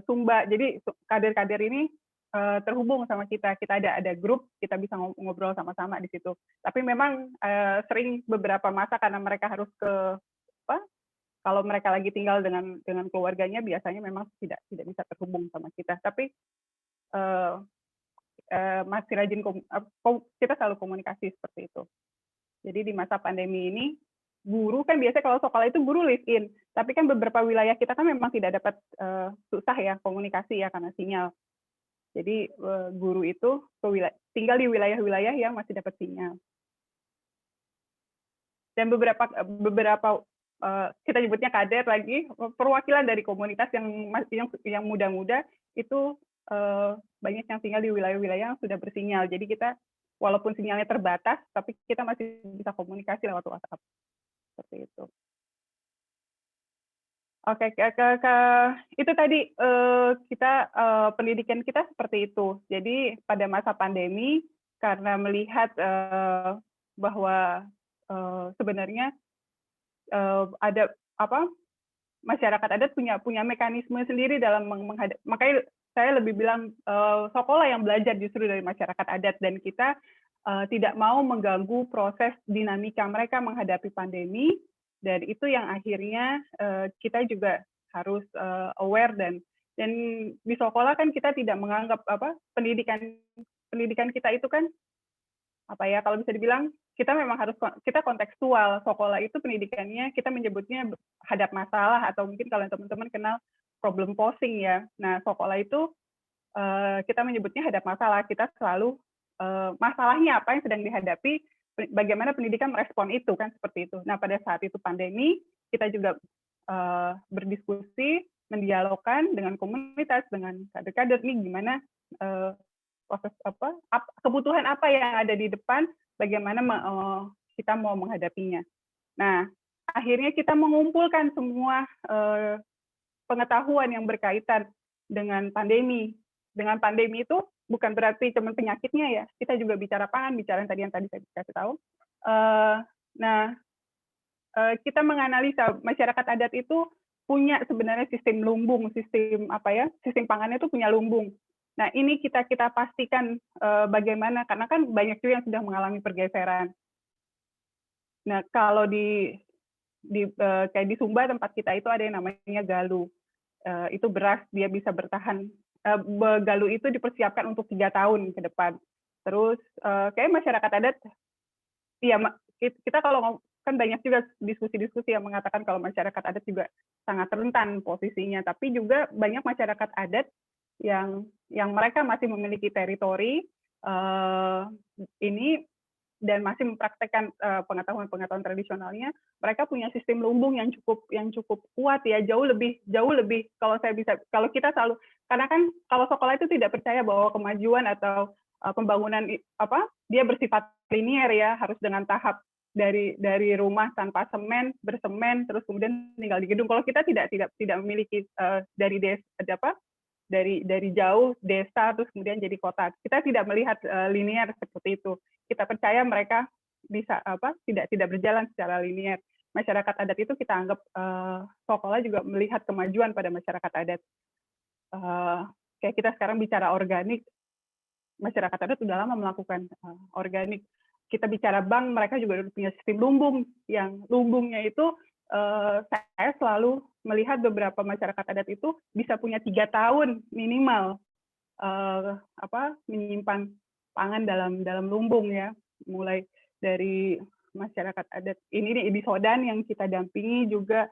Sumba. Jadi kader-kader ini terhubung sama kita. Kita ada grup, kita bisa ngobrol sama-sama di situ. Tapi memang sering beberapa masa karena mereka harus kalau mereka lagi tinggal dengan keluarganya, biasanya memang tidak bisa terhubung sama kita. Tapi masih rajin, kita selalu komunikasi seperti itu. Jadi di masa pandemi ini, guru kan biasanya kalau sekolah itu guru live in, tapi kan beberapa wilayah kita kan memang tidak dapat susah ya komunikasi ya karena sinyal. Jadi guru itu tinggal di wilayah-wilayah yang masih dapat sinyal. Dan beberapa kita nyebutnya kader lagi, perwakilan dari komunitas yang muda-muda itu banyak yang tinggal di wilayah-wilayah yang sudah bersinyal. Jadi kita walaupun sinyalnya terbatas, tapi kita masih bisa komunikasi lewat WhatsApp. Seperti itu. Oke, itu tadi kita pendidikan kita seperti itu. Jadi pada masa pandemi, karena melihat bahwa sebenarnya ada masyarakat adat punya mekanisme sendiri dalam menghadapi. Makanya saya lebih bilang sekolah yang belajar justru dari masyarakat adat, dan kita tidak mau mengganggu proses dinamika mereka menghadapi pandemi, dan itu yang akhirnya kita juga harus aware dan Dan di sekolah kan kita tidak menganggap pendidikan kita itu kan kalau bisa dibilang kita memang harus kita kontekstual. Sekolah itu pendidikannya kita menyebutnya hadap masalah, atau mungkin kalau teman-teman kenal problem posing ya. Nah, sekolah itu kita menyebutnya hadap masalah. Kita selalu masalahnya apa yang sedang dihadapi, bagaimana pendidikan merespon itu, kan seperti itu. Nah, pada saat itu pandemi, kita juga berdiskusi, mendialogkan dengan komunitas, dengan kader-kader nih gimana proses kebutuhan apa yang ada di depan, bagaimana kita mau menghadapinya. Nah, akhirnya kita mengumpulkan semua pengetahuan yang berkaitan dengan pandemi. Dengan pandemi itu bukan berarti cuma penyakitnya ya, kita juga bicara pangan, bicara yang tadi saya kasih tahu. Kita menganalisa masyarakat adat itu punya sebenarnya sistem lumbung, sistem pangannya itu punya lumbung. Nah, ini kita pastikan bagaimana, karena kan banyak juga yang sudah mengalami pergeseran. Nah, kalau kayak di Sumba tempat kita itu ada yang namanya galu. Itu beras, dia bisa bertahan. Galu itu dipersiapkan untuk 3 tahun ke depan. Terus kayak masyarakat adat, ya kita kalau kan banyak juga diskusi-diskusi yang mengatakan kalau masyarakat adat juga sangat rentan posisinya, tapi juga banyak masyarakat adat yang mereka masih memiliki teritori ini dan masih mempraktekkan pengetahuan tradisionalnya. Mereka punya sistem lumbung yang cukup kuat ya, jauh lebih kalau kita selalu, karena kan kalau sekolah itu tidak percaya bahwa kemajuan atau pembangunan dia bersifat linier ya, harus dengan tahap dari rumah tanpa semen, bersemen, terus kemudian tinggal di gedung. Kalau kita tidak memiliki dari jauh desa terus kemudian jadi kota. Kita tidak melihat linear seperti itu. Kita percaya mereka bisa tidak berjalan secara linear. Masyarakat adat itu kita anggap sekolah juga melihat kemajuan pada masyarakat adat. Kayak kita sekarang bicara organik, masyarakat adat sudah lama melakukan organik. Kita bicara bank, mereka juga punya sistem lumbung, yang lumbungnya itu saya selalu melihat beberapa masyarakat adat itu bisa punya 3 tahun minimal menyimpan pangan dalam lumbung ya, mulai dari masyarakat adat ini di Sodan yang kita dampingi juga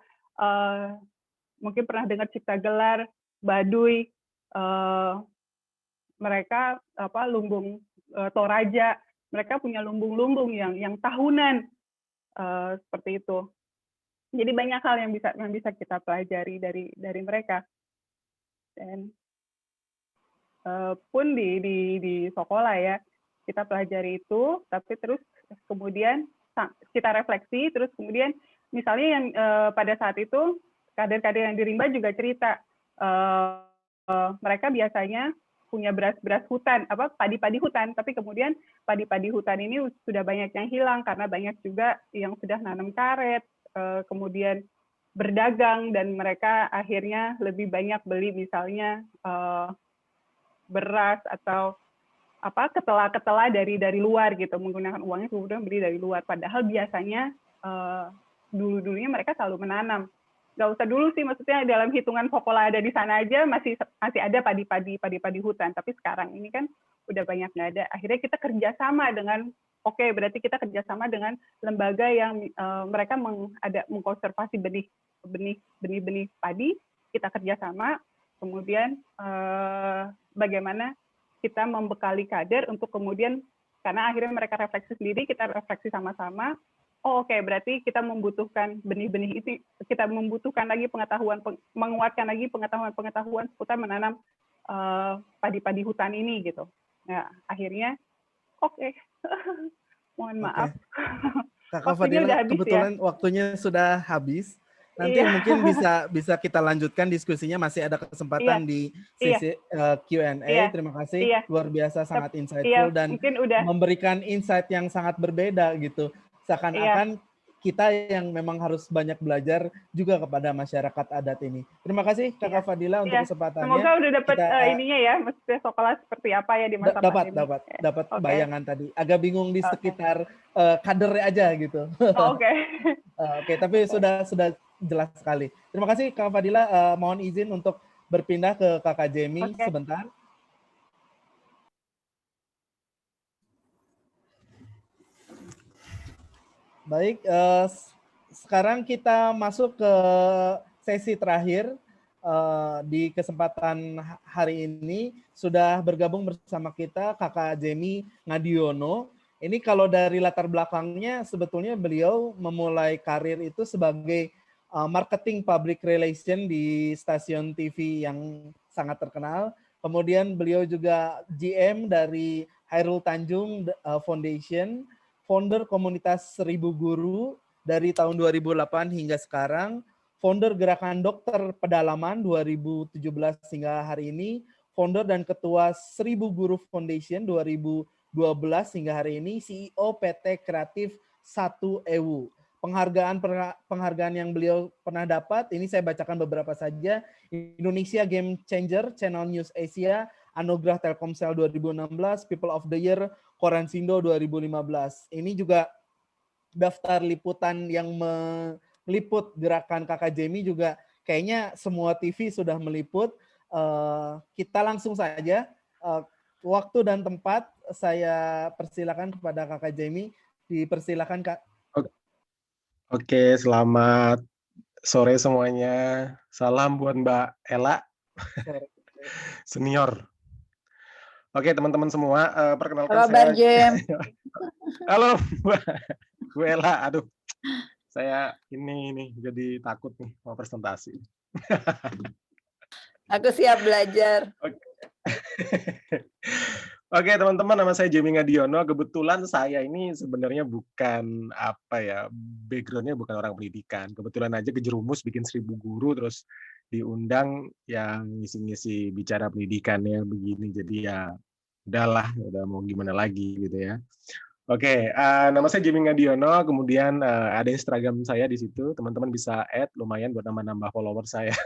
mungkin pernah dengar Cipta Gelar, Baduy, mereka lumbung Toraja, mereka punya lumbung-lumbung yang tahunan seperti itu. Jadi banyak hal yang bisa kita pelajari dari mereka. Dan pun di sekolah ya, kita pelajari itu, tapi terus kemudian kita refleksi, terus kemudian misalnya yang pada saat itu kader-kader yang di Rimba juga cerita, mereka biasanya punya beras hutan, padi-padi hutan, tapi kemudian padi-padi hutan ini sudah banyak yang hilang karena banyak juga yang sudah nanam karet, kemudian berdagang, dan mereka akhirnya lebih banyak beli misalnya beras atau ketela dari luar gitu, menggunakan uangnya kemudian beli dari luar. Padahal biasanya dulunya mereka selalu menanam. Nggak usah dulu sih, maksudnya dalam hitungan Fokola ada di sana aja masih ada padi-padi hutan, tapi sekarang ini kan udah banyak nggak ada. Akhirnya kita kerjasama dengan berarti kita kerjasama dengan lembaga yang mereka mengkonservasi benih padi. Kita kerjasama, kemudian bagaimana kita membekali kader untuk kemudian, karena akhirnya mereka refleksi sendiri, kita refleksi sama-sama. Berarti kita membutuhkan benih-benih itu, kita membutuhkan lagi menguatkan lagi pengetahuan seputar menanam padi-padi hutan ini gitu. Nah, akhirnya mohon maaf. Kakak Fadila, kebetulan ya? Waktunya sudah habis. Nanti mungkin bisa kita lanjutkan diskusinya, masih ada kesempatan di sesi Q&A. Terima kasih, luar biasa, sangat insightful dan memberikan insight yang sangat berbeda gitu. Seakan-akan kita yang memang harus banyak belajar juga kepada masyarakat adat ini. Terima kasih Kakak Fadila untuk kesempatannya. Semoga udah dapat ininya ya, maksudnya sekolah seperti apa ya di masa pandemi. Dapat bayangan tadi. Agak bingung di sekitar kader aja gitu. Oke, tapi sudah jelas sekali. Terima kasih Kak Fadila. Mohon izin untuk berpindah ke Kakak Jamie Oke. sebentar. Baik, sekarang kita masuk ke sesi terakhir. Di kesempatan hari ini sudah bergabung bersama kita Kakak Jamie Ngadiono. Ini kalau dari latar belakangnya sebetulnya beliau memulai karir itu sebagai marketing public relation di stasiun TV yang sangat terkenal. Kemudian beliau juga GM dari Hairul Tanjung Foundation, founder komunitas 1000 Guru dari tahun 2008 hingga sekarang, founder Gerakan Dokter Pedalaman 2017 hingga hari ini, founder dan ketua 1000 Guru Foundation 2012 hingga hari ini, CEO PT Kreatif 1 EWU. Penghargaan yang beliau pernah dapat, ini saya bacakan beberapa saja. Indonesia Game Changer, Channel News Asia, Anugerah Telkomsel 2016, People of the Year, Koransindo 2015. Ini juga daftar liputan yang meliput gerakan Kakak Jamie juga kayaknya semua TV sudah meliput. Kita langsung saja, waktu dan tempat saya persilakan kepada Kakak Jamie. Dipersilakan Kak. Oke, selamat sore semuanya. Salam buat Mbak Ella, senior. Oke, teman-teman semua, perkenalkan Kabar, saya. Jem. Halo, Bu Ella. Aduh, saya ini jadi takut nih mau presentasi. Aku siap belajar. Oke, teman-teman, nama saya Jamie Ngadiono. Kebetulan saya ini sebenarnya bukan background-nya bukan orang pendidikan. Kebetulan aja kejerumus bikin 1000 Guru, terus diundang yang ngisi-ngisi bicara pendidikannya begini. Jadi ya udahlah, udah mau gimana lagi gitu ya. Oke, nama saya Jamie Ngadiono. Kemudian ada Instagram saya di situ. Teman-teman bisa add, lumayan buat nambah-nambah follower saya.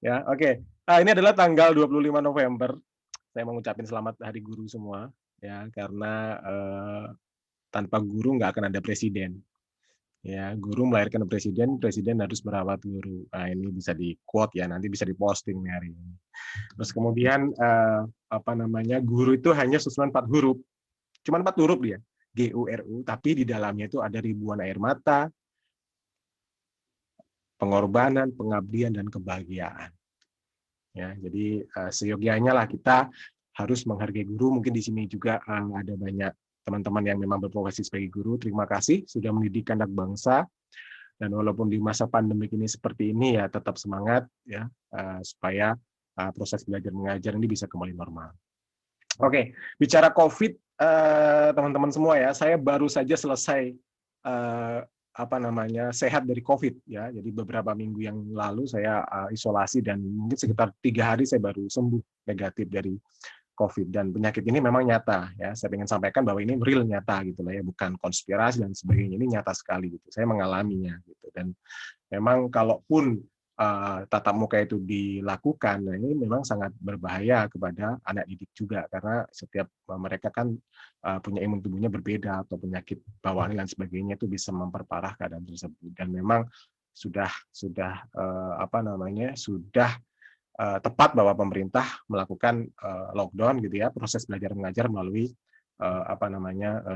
Ya, oke. Ini adalah tanggal 25 November. Saya mau ngucapin selamat Hari Guru semua, ya, karena tanpa guru nggak akan ada presiden. Ya, guru melahirkan presiden, presiden harus merawat guru. Nah, ini bisa di quote ya, nanti bisa diposting hari ini. Terus kemudian guru itu hanya susunan 4 huruf, cuma 4 huruf dia, GURU, tapi di dalamnya itu ada ribuan air mata, pengorbanan, pengabdian, dan kebahagiaan. Ya, jadi seyogianya lah kita harus menghargai guru. Mungkin di sini juga ada banyak teman-teman yang memang berprofesi sebagai guru. Terima kasih sudah mendidik anak bangsa. Dan walaupun di masa pandemi ini seperti ini ya tetap semangat ya supaya proses belajar mengajar ini bisa kembali normal. Oke, bicara COVID, teman-teman semua ya, saya baru saja selesai sehat dari COVID ya. Jadi beberapa minggu yang lalu saya isolasi dan mungkin sekitar 3 hari saya baru sembuh negatif dari COVID, dan penyakit ini memang nyata ya. Saya ingin sampaikan bahwa ini real, nyata gitu lah ya, bukan konspirasi dan sebagainya, ini nyata sekali gitu. Saya mengalaminya gitu, dan memang kalaupun tatap muka itu dilakukan, nah ini memang sangat berbahaya kepada anak didik juga, karena setiap mereka kan punya imun tubuhnya berbeda atau penyakit bawaan dan sebagainya, itu bisa memperparah keadaan tersebut. Dan memang sudah tepat bahwa pemerintah melakukan lockdown gitu ya, proses belajar mengajar melalui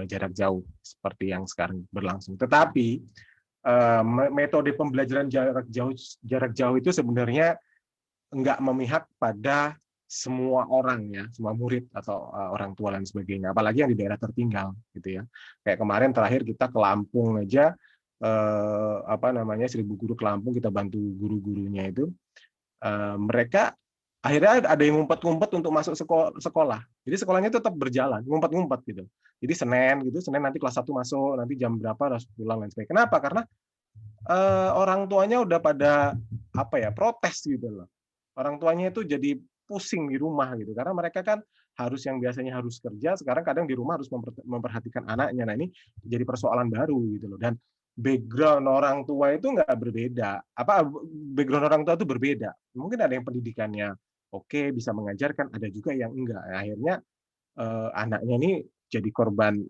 jarak jauh seperti yang sekarang berlangsung. Tetapi metode pembelajaran jarak jauh itu sebenarnya nggak memihak pada semua orang ya, semua murid atau orang tua dan sebagainya, apalagi yang di daerah tertinggal gitu ya. Kayak kemarin terakhir kita ke Lampung aja, 1000 Guru ke Lampung, kita bantu guru-gurunya itu, mereka akhirnya ada yang ngumpet-ngumpet untuk masuk sekolah. Jadi sekolahnya tetap berjalan, ngumpet-ngumpet gitu. Jadi Senin nanti kelas 1 masuk, nanti jam berapa harus pulang dan sebagainya. Kenapa? Karena orang tuanya udah pada protes gitu loh. Orang tuanya itu jadi pusing di rumah gitu, karena mereka kan yang biasanya harus kerja, sekarang kadang di rumah harus memperhatikan anaknya. Nah, ini jadi persoalan baru gitu loh. Dan background orang tua itu nggak berbeda. Background orang tua itu berbeda. Mungkin ada yang pendidikannya oke, bisa mengajarkan, ada juga yang enggak. Akhirnya anaknya ini jadi korban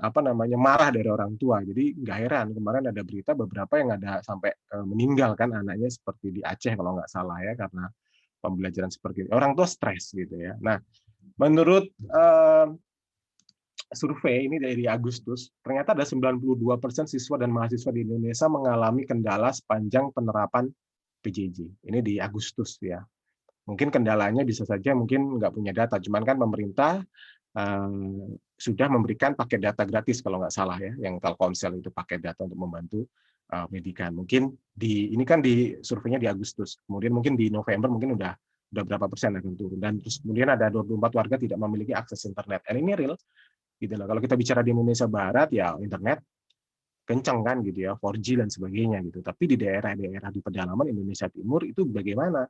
marah dari orang tua. Jadi nggak heran kemarin ada berita beberapa yang ada sampai meninggal kan anaknya, seperti di Aceh kalau nggak salah ya, karena pembelajaran seperti ini. Orang tua stres gitu ya. Nah, menurut survei ini dari Agustus, ternyata ada 92% siswa dan mahasiswa di Indonesia mengalami kendala sepanjang penerapan PJJ. Ini di Agustus ya. Mungkin kendalanya bisa saja mungkin nggak punya data, cuman kan pemerintah sudah memberikan paket data gratis kalau nggak salah ya, yang Telkomsel itu paket data untuk membantu pendidikan. Mungkin ini kan di surveinya di Agustus, kemudian mungkin di November mungkin udah berapa persen akan turun, dan terus kemudian ada 24 warga tidak memiliki akses internet. Dan ini real, gitu loh. Kalau kita bicara di Indonesia Barat ya internet kencang kan gitu ya, 4G dan sebagainya gitu. Tapi di daerah-daerah di pedalaman Indonesia Timur itu bagaimana?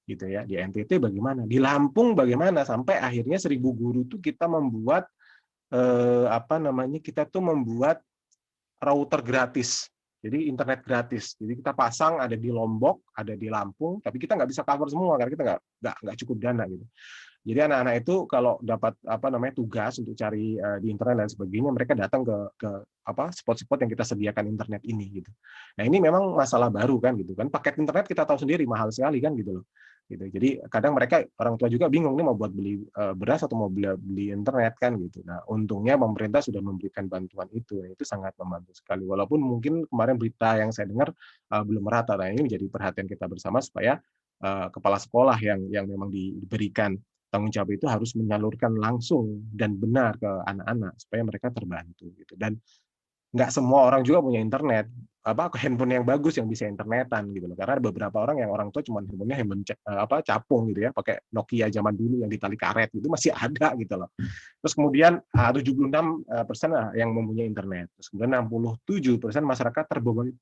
Gitu ya, di NTT bagaimana, di Lampung bagaimana, sampai akhirnya 1000 guru tuh kita membuat kita tuh membuat router gratis, jadi internet gratis. Jadi kita pasang ada di Lombok, ada di Lampung, tapi kita nggak bisa cover semua karena kita nggak cukup dana gitu. Jadi anak-anak itu kalau dapat tugas untuk cari di internet dan sebagainya, mereka datang ke spot-spot yang kita sediakan internet ini gitu. Nah ini memang masalah baru kan gitu kan. Paket internet kita tahu sendiri mahal sekali kan gitu loh. Gitu. Jadi kadang mereka orang tua juga bingung nih mau buat beli beras atau mau beli internet kan gitu. Nah untungnya pemerintah sudah memberikan bantuan itu sangat membantu sekali. Walaupun mungkin kemarin berita yang saya dengar belum merata. Nah ini menjadi perhatian kita bersama supaya kepala sekolah yang memang diberikan tanggung jawab itu harus menyalurkan langsung dan benar ke anak-anak supaya mereka terbantu gitu. Dan nggak semua orang juga punya internet, handphone yang bagus yang bisa internetan gitu loh. Karena ada beberapa orang yang orang tua cuma handphone capung gitu ya, pakai Nokia zaman dulu yang ditali karet itu masih ada gitu loh. Terus kemudian 76% yang mempunyai internet. Terus kemudian 67% masyarakat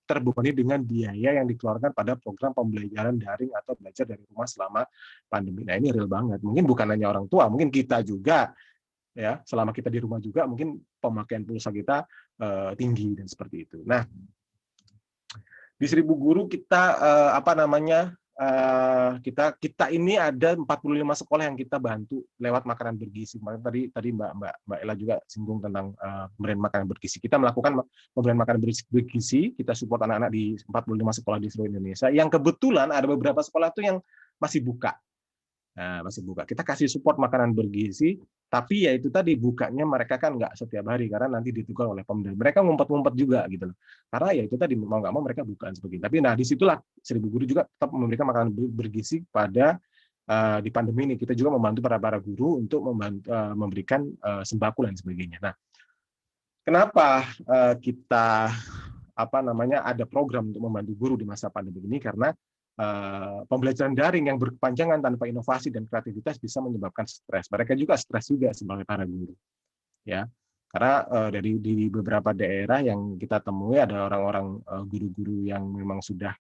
terbebani dengan biaya yang dikeluarkan pada program pembelajaran daring atau belajar dari rumah selama pandemi. Nah, ini real banget. Mungkin bukan hanya orang tua, mungkin kita juga ya, selama kita di rumah juga mungkin pemakaian pulsa kita tinggi dan seperti itu. Nah, di 1000 guru kita kita ini ada 45 sekolah yang kita bantu lewat makanan bergizi. Tadi Mbak Ella juga singgung tentang pemberian makanan bergizi. Kita melakukan pemberian makanan bergizi, kita support anak-anak di 45 sekolah di seluruh Indonesia. Yang kebetulan ada beberapa sekolah tuh yang masih buka. Nah, masih buka. Kita kasih support makanan bergizi, tapi ya itu tadi bukanya mereka kan nggak setiap hari karena nanti ditegur oleh pemerintah. Mereka ngumpet-ngumpet juga gitu loh. Karena ya itu tadi mau nggak mau mereka bukaan sebagainya. Tapi nah disitulah 1000 guru juga tetap memberikan makanan bergizi pada di pandemi ini. Kita juga membantu para guru untuk memberikan sembako dan sebagainya. Nah, kenapa kita ada program untuk membantu guru di masa pandemi ini? Karena pembelajaran daring yang berkepanjangan tanpa inovasi dan kreativitas bisa menyebabkan stres. Mereka juga stres juga sebagai para guru, ya. Karena di beberapa daerah yang kita temui ada orang-orang guru-guru yang memang sudah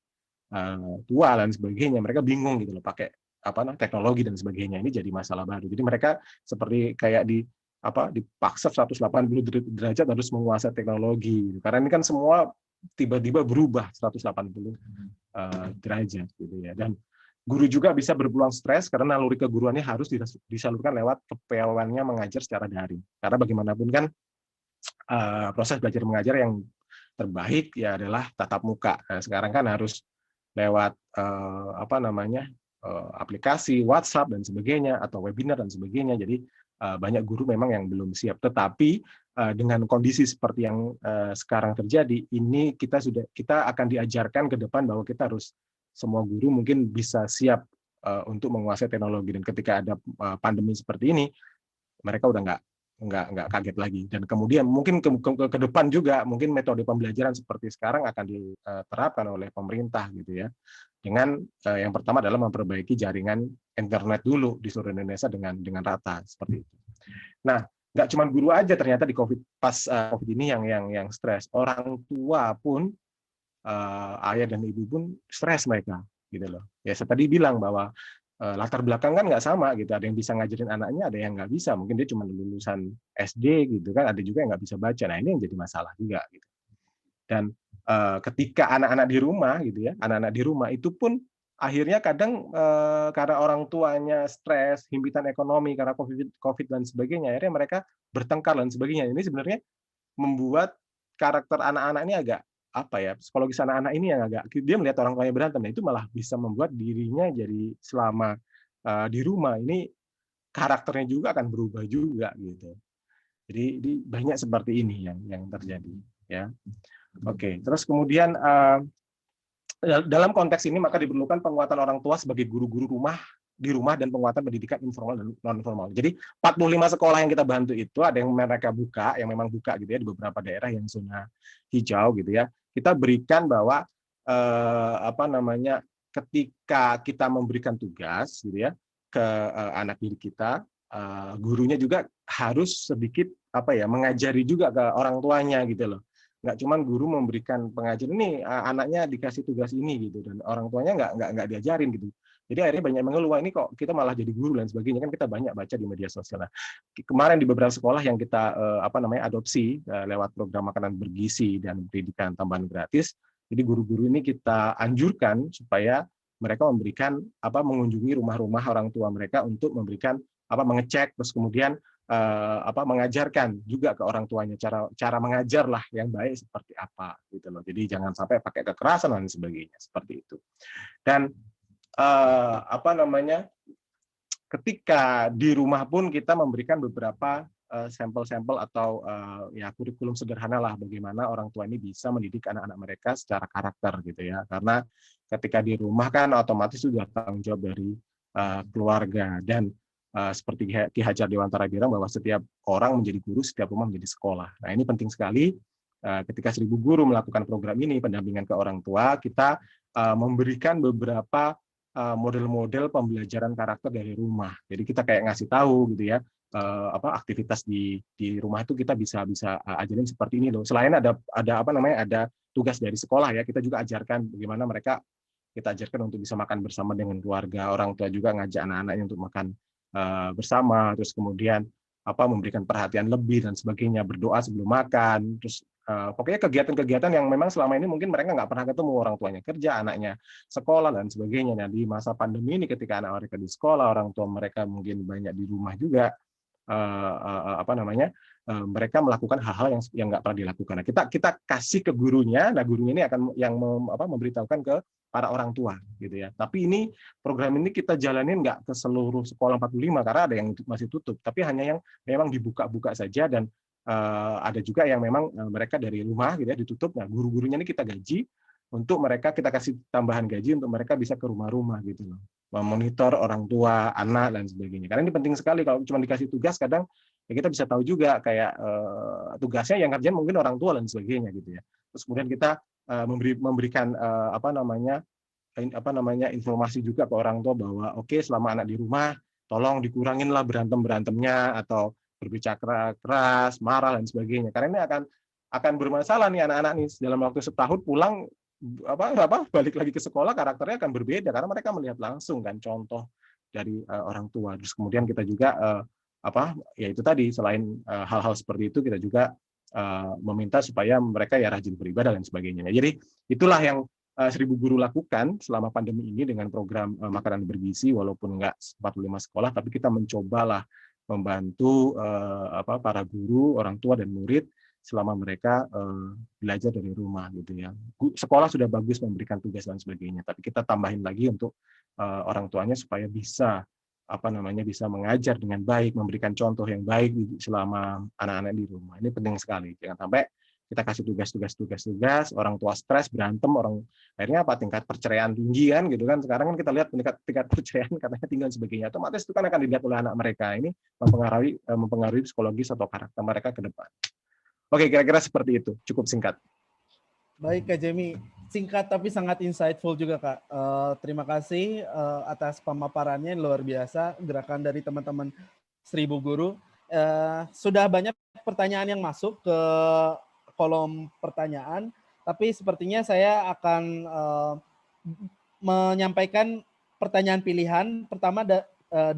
tua dan sebagainya. Mereka bingung gitu loh pakai teknologi dan sebagainya. Ini jadi masalah baru. Jadi mereka seperti kayak dipaksa 180 derajat harus menguasai teknologi. Karena ini kan semua tiba-tiba berubah 180 derajat gitu ya. Dan guru juga bisa berpeluang stres karena naluri keguruannya harus disalurkan lewat kepewaannya mengajar secara daring. Karena bagaimanapun kan proses belajar mengajar yang terbaik ya adalah tatap muka. Nah, sekarang kan harus lewat aplikasi WhatsApp dan sebagainya atau webinar dan sebagainya. Jadi banyak guru memang yang belum siap. Tetapi dengan kondisi seperti yang sekarang terjadi, ini kita akan diajarkan ke depan bahwa kita harus semua guru mungkin bisa siap untuk menguasai teknologi. Dan ketika ada pandemi seperti ini, mereka udah nggak kaget lagi. Dan kemudian mungkin ke depan juga mungkin metode pembelajaran seperti sekarang akan diterapkan oleh pemerintah gitu ya. Dengan yang pertama adalah memperbaiki jaringan internet dulu di seluruh Indonesia dengan rata seperti itu. Nah, nggak cuma guru aja ternyata di pas COVID ini yang stres. Orang tua pun ayah dan ibu pun stres mereka gitu loh. Ya saya tadi bilang bahwa latar belakang kan nggak sama gitu. Ada yang bisa ngajarin anaknya, ada yang nggak bisa. Mungkin dia cuma lulusan SD gitu kan. Ada juga yang nggak bisa baca. Nah ini yang jadi masalah juga gitu. Dan ketika anak-anak di rumah gitu ya, anak-anak di rumah itu pun akhirnya kadang karena orang tuanya stres, himpitan ekonomi karena COVID dan sebagainya, akhirnya mereka bertengkar dan sebagainya. Ini sebenarnya membuat karakter anak-anak ini agak psikologis anak-anak ini yang agak dia melihat orang tuanya berantem, nah itu malah bisa membuat dirinya jadi selama di rumah, ini karakternya juga akan berubah juga gitu. Jadi banyak seperti ini yang terjadi ya. Oke, terus kemudian dalam konteks ini maka diperlukan penguatan orang tua sebagai guru-guru di rumah dan penguatan pendidikan informal dan non formal. Jadi 45 sekolah yang kita bantu itu ada yang mereka buka, yang memang buka gitu ya di beberapa daerah yang zona hijau gitu ya. Kita berikan bahwa ketika kita memberikan tugas gitu ya ke anak didik kita, gurunya juga harus sedikit mengajari juga ke orang tuanya gitu loh. Nggak cuma guru memberikan pengajaran ini anaknya dikasih tugas ini gitu dan orang tuanya nggak diajarin gitu. Jadi akhirnya banyak mengeluh, ini kok kita malah jadi guru dan sebagainya, kan kita banyak baca di media sosial. Nah, kemarin di beberapa sekolah yang kita adopsi lewat program makanan bergizi dan pendidikan tambahan gratis, jadi guru-guru ini kita anjurkan supaya mereka mengunjungi rumah-rumah orang tua mereka untuk memberikan mengecek, terus kemudian mengajarkan juga ke orang tuanya cara mengajar lah yang baik seperti apa gitu loh. Jadi jangan sampai pakai kekerasan dan sebagainya seperti itu. Dan ketika di rumah pun kita memberikan beberapa sampel-sampel atau kurikulum sederhana lah bagaimana orang tua ini bisa mendidik anak-anak mereka secara karakter gitu ya. Karena ketika di rumah kan otomatis sudah tanggung jawab dari keluarga dan seperti Ki Hajar Dewantara bilang bahwa setiap orang menjadi guru, setiap rumah menjadi sekolah. Nah ini penting sekali ketika 1000 guru melakukan program ini pendampingan ke orang tua, kita memberikan beberapa model-model pembelajaran karakter dari rumah. Jadi kita kayak ngasih tahu gitu ya aktivitas di rumah itu kita bisa ajarin seperti ini loh. Selain ada tugas dari sekolah ya, kita juga ajarkan bagaimana kita ajarkan untuk bisa makan bersama dengan keluarga. Orang tua juga ngajak anak-anaknya untuk makan bersama, terus kemudian memberikan perhatian lebih dan sebagainya, berdoa sebelum makan, terus pokoknya kegiatan-kegiatan yang memang selama ini mungkin mereka nggak pernah ketemu, orang tuanya kerja, anaknya sekolah dan sebagainya. Nah di masa pandemi ini ketika anak mereka di sekolah, orang tua mereka mungkin banyak di rumah juga, mereka melakukan hal-hal yang nggak pernah dilakukan. Nah, kita kasih ke gurunya, nah gurunya ini akan memberitahukan ke para orang tua gitu ya. Tapi ini program ini kita jalanin nggak ke seluruh sekolah 45 karena ada yang masih tutup, tapi hanya yang memang dibuka-buka saja dan ada juga yang memang mereka dari rumah gitu ya ditutup. Nah, guru-gurunya ini kita gaji untuk mereka, kita kasih tambahan gaji untuk mereka bisa ke rumah-rumah gitu loh. Memonitor orang tua, anak dan sebagainya. Karena ini penting sekali, kalau cuma dikasih tugas kadang ya kita bisa tahu juga kayak tugasnya yang kerjaan mungkin orang tua dan sebagainya gitu ya. Terus kemudian kita memberikan informasi juga ke orang tua bahwa oke, selama anak di rumah tolong dikuranginlah berantemnya atau berbicara keras, marah dan sebagainya. Karena ini akan bermasalah nih anak-anak nih dalam waktu setahun pulang balik lagi ke sekolah, karakternya akan berbeda karena mereka melihat langsung kan contoh dari orang tua. Terus kemudian kita juga ya itu tadi, selain hal-hal seperti itu kita juga meminta supaya mereka ya rajin beribadah dan sebagainya. Jadi itulah yang 1000 guru lakukan selama pandemi ini dengan program makanan bergizi, walaupun enggak 45 sekolah, tapi kita mencobalah membantu para guru, orang tua dan murid selama mereka belajar dari rumah gitu ya. Sekolah sudah bagus memberikan tugas dan sebagainya, tapi kita tambahin lagi untuk orang tuanya supaya bisa bisa mengajar dengan baik, memberikan contoh yang baik selama anak-anak di rumah. Ini penting sekali. Jangan sampai kita kasih tugas, orang tua stres, berantem, akhirnya tingkat perceraian tinggi kan gitu kan. Sekarang kan kita lihat tingkat perceraian katanya tinggi dan sebagainya. Otomatis itu kan akan dilihat oleh anak mereka. Ini mempengaruhi psikologis atau karakter mereka ke depan. Oke, kira-kira seperti itu. Cukup singkat. Baik Kak Jemi, singkat tapi sangat insightful juga Kak. Terima kasih atas pemaparannya, luar biasa gerakan dari teman-teman 1000 guru. Sudah banyak pertanyaan yang masuk ke kolom pertanyaan, tapi sepertinya saya akan menyampaikan pertanyaan pilihan. Pertama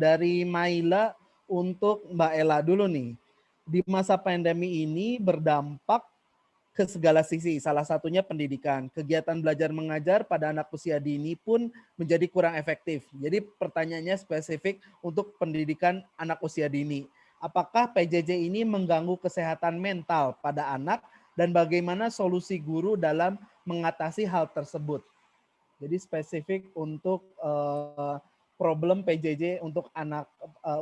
dari Maila untuk Mbak Ella dulu nih. Di masa pandemi ini berdampak ke segala sisi, salah satunya pendidikan. Kegiatan belajar mengajar pada anak usia dini pun menjadi kurang efektif. Jadi pertanyaannya spesifik untuk pendidikan anak usia dini. Apakah PJJ ini mengganggu kesehatan mental pada anak dan bagaimana solusi guru dalam mengatasi hal tersebut? Jadi spesifik untuk problem PJJ untuk anak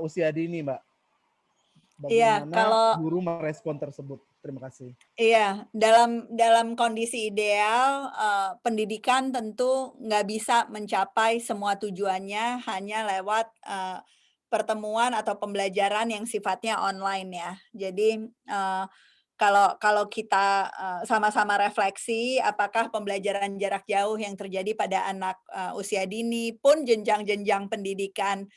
usia dini, Mbak. Iya, Bagaimana kalau guru merespon tersebut? Terima kasih. Iya, dalam kondisi ideal, pendidikan tentu nggak bisa mencapai semua tujuannya hanya lewat, pertemuan atau pembelajaran yang sifatnya online ya. Jadi, kalau kita, sama-sama refleksi apakah pembelajaran jarak jauh yang terjadi pada anak, usia dini pun jenjang-jenjang pendidikan,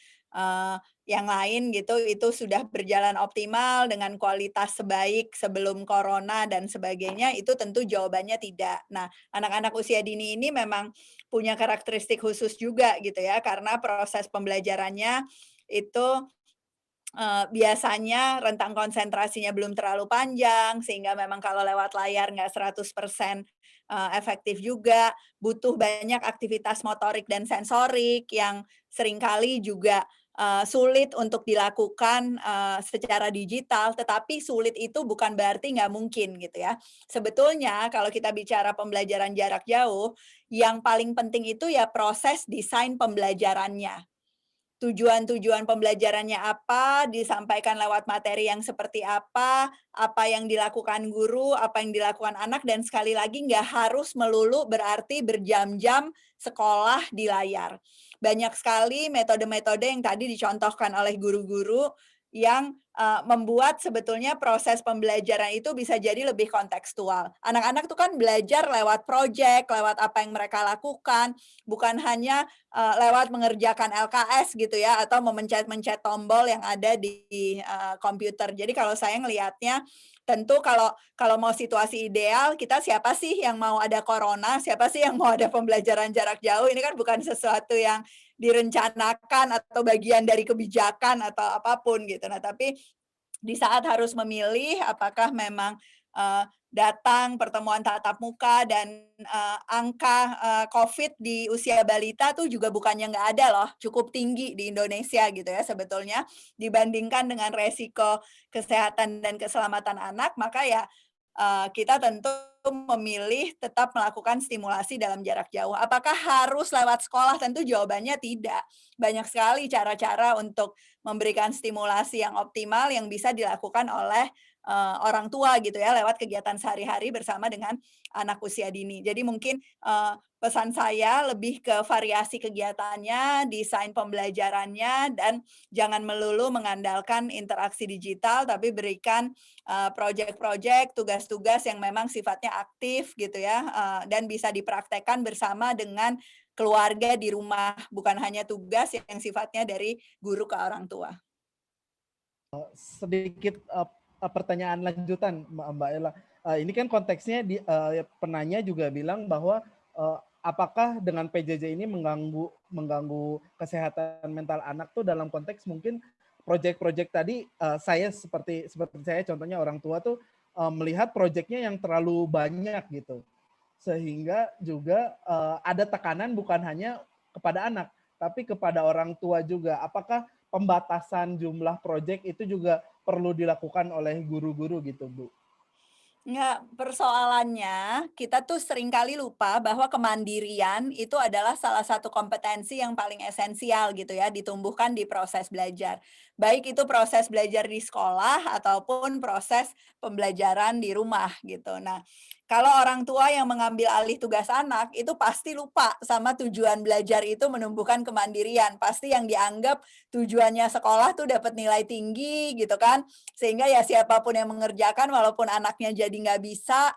yang lain gitu, itu sudah berjalan optimal dengan kualitas sebaik sebelum corona dan sebagainya, itu tentu jawabannya tidak. Nah, anak-anak usia dini ini memang punya karakteristik khusus juga gitu ya, karena proses pembelajarannya itu, biasanya rentang konsentrasinya belum terlalu panjang, sehingga memang kalau lewat layar nggak 100% efektif juga, butuh banyak aktivitas motorik dan sensorik yang seringkali juga, sulit untuk dilakukan, secara digital, tetapi sulit itu bukan berarti nggak mungkin gitu ya. Sebetulnya kalau kita bicara pembelajaran jarak jauh, yang paling penting itu ya proses desain pembelajarannya. Tujuan-tujuan pembelajarannya apa, disampaikan lewat materi yang seperti apa yang dilakukan guru, apa yang dilakukan anak, dan sekali lagi nggak harus melulu berarti berjam-jam sekolah di layar. Banyak sekali metode-metode yang tadi dicontohkan oleh guru-guru yang membuat sebetulnya proses pembelajaran itu bisa jadi lebih kontekstual. Anak-anak tuh kan belajar lewat project, lewat apa yang mereka lakukan, bukan hanya lewat mengerjakan LKS gitu ya, atau memencet-mencet tombol yang ada di komputer. Jadi kalau saya ngelihatnya, tentu kalau mau situasi ideal, kita siapa sih yang mau ada corona, siapa sih yang mau ada pembelajaran jarak jauh, ini kan bukan sesuatu yang direncanakan atau bagian dari kebijakan atau apapun gitu. Nah, tapi di saat harus memilih apakah memang, datang pertemuan tatap muka dan, angka, Covid di usia balita tuh juga bukannya nggak ada loh, cukup tinggi di Indonesia gitu ya sebetulnya, dibandingkan dengan resiko kesehatan dan keselamatan anak, maka ya, kita tentu memilih tetap melakukan stimulasi dalam jarak jauh. Apakah harus lewat sekolah? Tentu jawabannya tidak. Banyak sekali cara-cara untuk memberikan stimulasi yang optimal yang bisa dilakukan oleh, orang tua gitu ya, lewat kegiatan sehari-hari bersama dengan anak usia dini. Jadi mungkin, pesan saya lebih ke variasi kegiatannya, desain pembelajarannya, dan jangan melulu mengandalkan interaksi digital, tapi berikan, projek-projek, tugas-tugas yang memang sifatnya aktif gitu ya, dan bisa dipraktekkan bersama dengan keluarga di rumah, bukan hanya tugas yang sifatnya dari guru ke orang tua. Sedikit pertanyaan lanjutan, Mbak Ella. Ini kan konteksnya penanya juga bilang bahwa apakah dengan PJJ ini mengganggu kesehatan mental anak tuh dalam konteks mungkin proyek-proyek tadi, saya seperti saya contohnya orang tua tuh melihat proyeknya yang terlalu banyak gitu, sehingga juga ada tekanan bukan hanya kepada anak tapi kepada orang tua juga. Apakah pembatasan jumlah proyek itu juga perlu dilakukan oleh guru-guru gitu, Bu? Enggak, persoalannya kita tuh seringkali lupa bahwa kemandirian itu adalah salah satu kompetensi yang paling esensial gitu ya, ditumbuhkan di proses belajar. Baik itu proses belajar di sekolah ataupun proses pembelajaran di rumah gitu. Nah, kalau orang tua yang mengambil alih tugas anak itu pasti lupa sama tujuan belajar itu menumbuhkan kemandirian. Pasti yang dianggap tujuannya sekolah tuh dapat nilai tinggi gitu kan, sehingga ya siapapun yang mengerjakan walaupun anaknya jadi nggak bisa,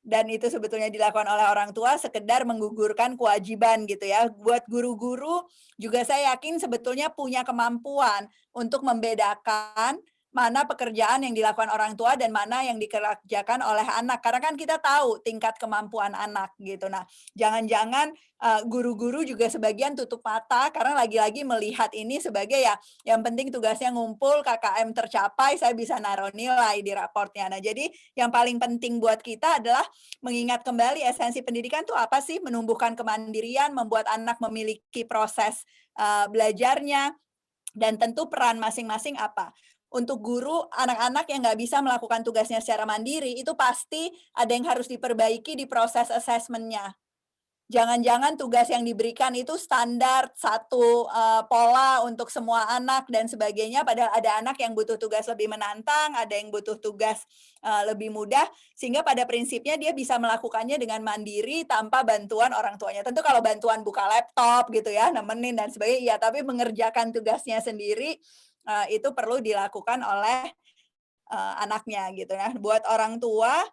dan itu sebetulnya dilakukan oleh orang tua sekedar menggugurkan kewajiban gitu ya. Buat guru-guru juga saya yakin sebetulnya punya kemampuan untuk membedakan mana pekerjaan yang dilakukan orang tua dan mana yang dikerjakan oleh anak. Karena kan kita tahu tingkat kemampuan anak gitu. Nah, jangan-jangan guru-guru juga sebagian tutup mata karena lagi-lagi melihat ini sebagai ya yang penting tugasnya ngumpul, KKM tercapai, saya bisa naruh nilai di raportnya. Nah, jadi yang paling penting buat kita adalah mengingat kembali esensi pendidikan itu apa sih? Menumbuhkan kemandirian, membuat anak memiliki proses belajarnya, dan tentu peran masing-masing apa. Untuk guru, anak-anak yang nggak bisa melakukan tugasnya secara mandiri, itu pasti ada yang harus diperbaiki di proses assessment-nya. jangan-jangan tugas yang diberikan itu standar satu pola untuk semua anak dan sebagainya, padahal ada anak yang butuh tugas lebih menantang, ada yang butuh tugas lebih mudah, sehingga pada prinsipnya dia bisa melakukannya dengan mandiri tanpa bantuan orang tuanya. Tentu kalau bantuan buka laptop gitu ya, nemenin dan sebagainya, ya, tapi mengerjakan tugasnya sendiri itu perlu dilakukan oleh anaknya gitu ya. Buat orang tua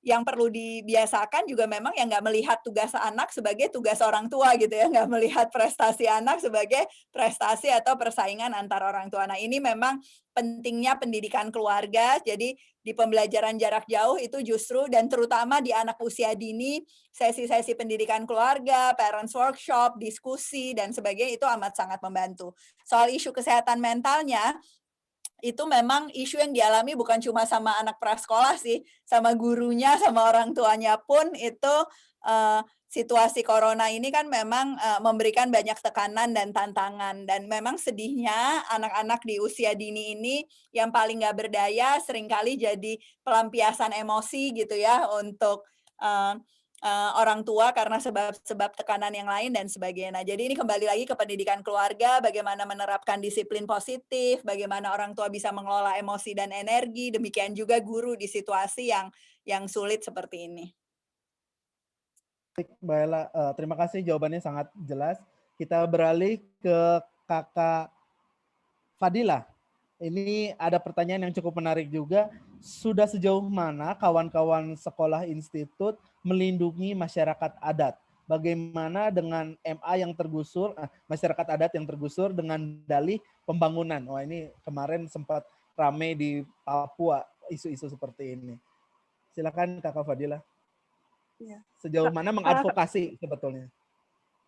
yang perlu dibiasakan juga memang yang nggak melihat tugas anak sebagai tugas orang tua gitu ya, nggak melihat prestasi anak sebagai prestasi atau persaingan antar orang tua. Nah ini memang pentingnya pendidikan keluarga, jadi di pembelajaran jarak jauh itu justru dan terutama di anak usia dini, sesi-sesi pendidikan keluarga, parents workshop, diskusi, dan sebagainya itu amat sangat membantu. Soal isu kesehatan mentalnya, itu memang isu yang dialami bukan cuma sama anak prasekolah sih, sama gurunya, sama orang tuanya pun itu situasi corona ini kan memang memberikan banyak tekanan dan tantangan. Dan memang sedihnya anak-anak di usia dini ini yang paling nggak berdaya seringkali jadi pelampiasan emosi gitu ya untuk orang tua karena sebab tekanan yang lain dan sebagainya. Nah, jadi ini kembali lagi ke pendidikan keluarga, bagaimana menerapkan disiplin positif, bagaimana orang tua bisa mengelola emosi dan energi, demikian juga guru di situasi yang sulit seperti ini. Baik, Mbak Ella, terima kasih jawabannya sangat jelas. Kita beralih ke Kakak Fadila. Ini ada pertanyaan yang cukup menarik juga. Sudah sejauh mana kawan-kawan sekolah institut melindungi masyarakat adat? Bagaimana dengan MA yang tergusur, masyarakat adat yang tergusur dengan dalih pembangunan? Wah, ini kemarin sempat ramai di Papua isu-isu seperti ini. Silakan Kakak Fadila. Ya. Sejauh mana mengadvokasi sebetulnya?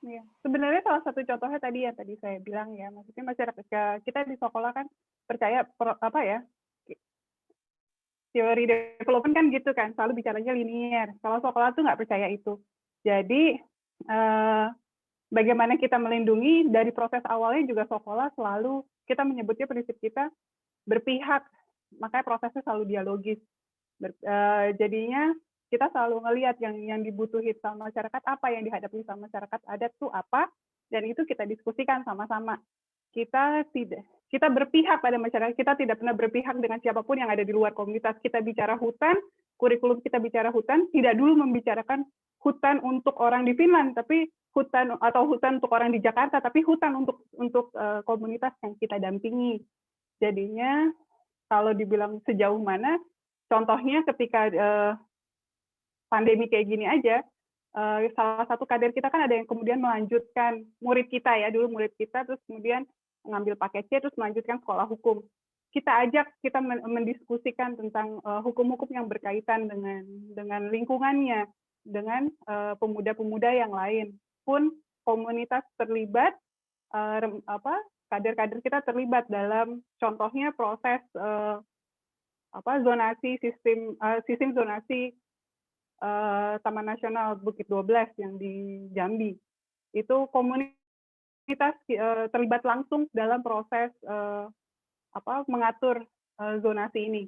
Ya, sebenarnya salah satu contohnya tadi ya tadi saya bilang ya, maksudnya masyarakat kita di sekolah kan percaya teori development kan gitu kan, selalu bicaranya linear. Kalau sekolah tuh nggak percaya itu. Jadi bagaimana kita melindungi dari proses awalnya juga sekolah selalu kita menyebutnya prinsip kita berpihak, makanya prosesnya selalu dialogis. Jadinya kita selalu ngelihat yang dibutuhin sama masyarakat apa, yang dihadapi sama masyarakat adat tuh apa, dan itu kita diskusikan sama-sama. Kita berpihak pada masyarakat, kita tidak pernah berpihak dengan siapapun yang ada di luar komunitas. Kita bicara hutan, kurikulum kita bicara hutan, tidak dulu membicarakan hutan untuk orang di Finland, tapi hutan untuk orang di Jakarta, tapi hutan untuk komunitas yang kita dampingi. Jadinya kalau dibilang sejauh mana, contohnya ketika pandemi kayak gini aja, salah satu kader kita kan ada yang kemudian melanjutkan murid kita ya, dulu murid kita, terus kemudian mengambil paket C, terus melanjutkan sekolah hukum. Kita mendiskusikan tentang hukum-hukum yang berkaitan dengan lingkungannya, dengan pemuda-pemuda yang lain. Pun komunitas terlibat, kader-kader kita terlibat dalam contohnya proses zonasi sistem zonasi Taman Nasional Bukit 12 yang di Jambi. Itu komunitas terlibat langsung dalam proses mengatur zonasi ini.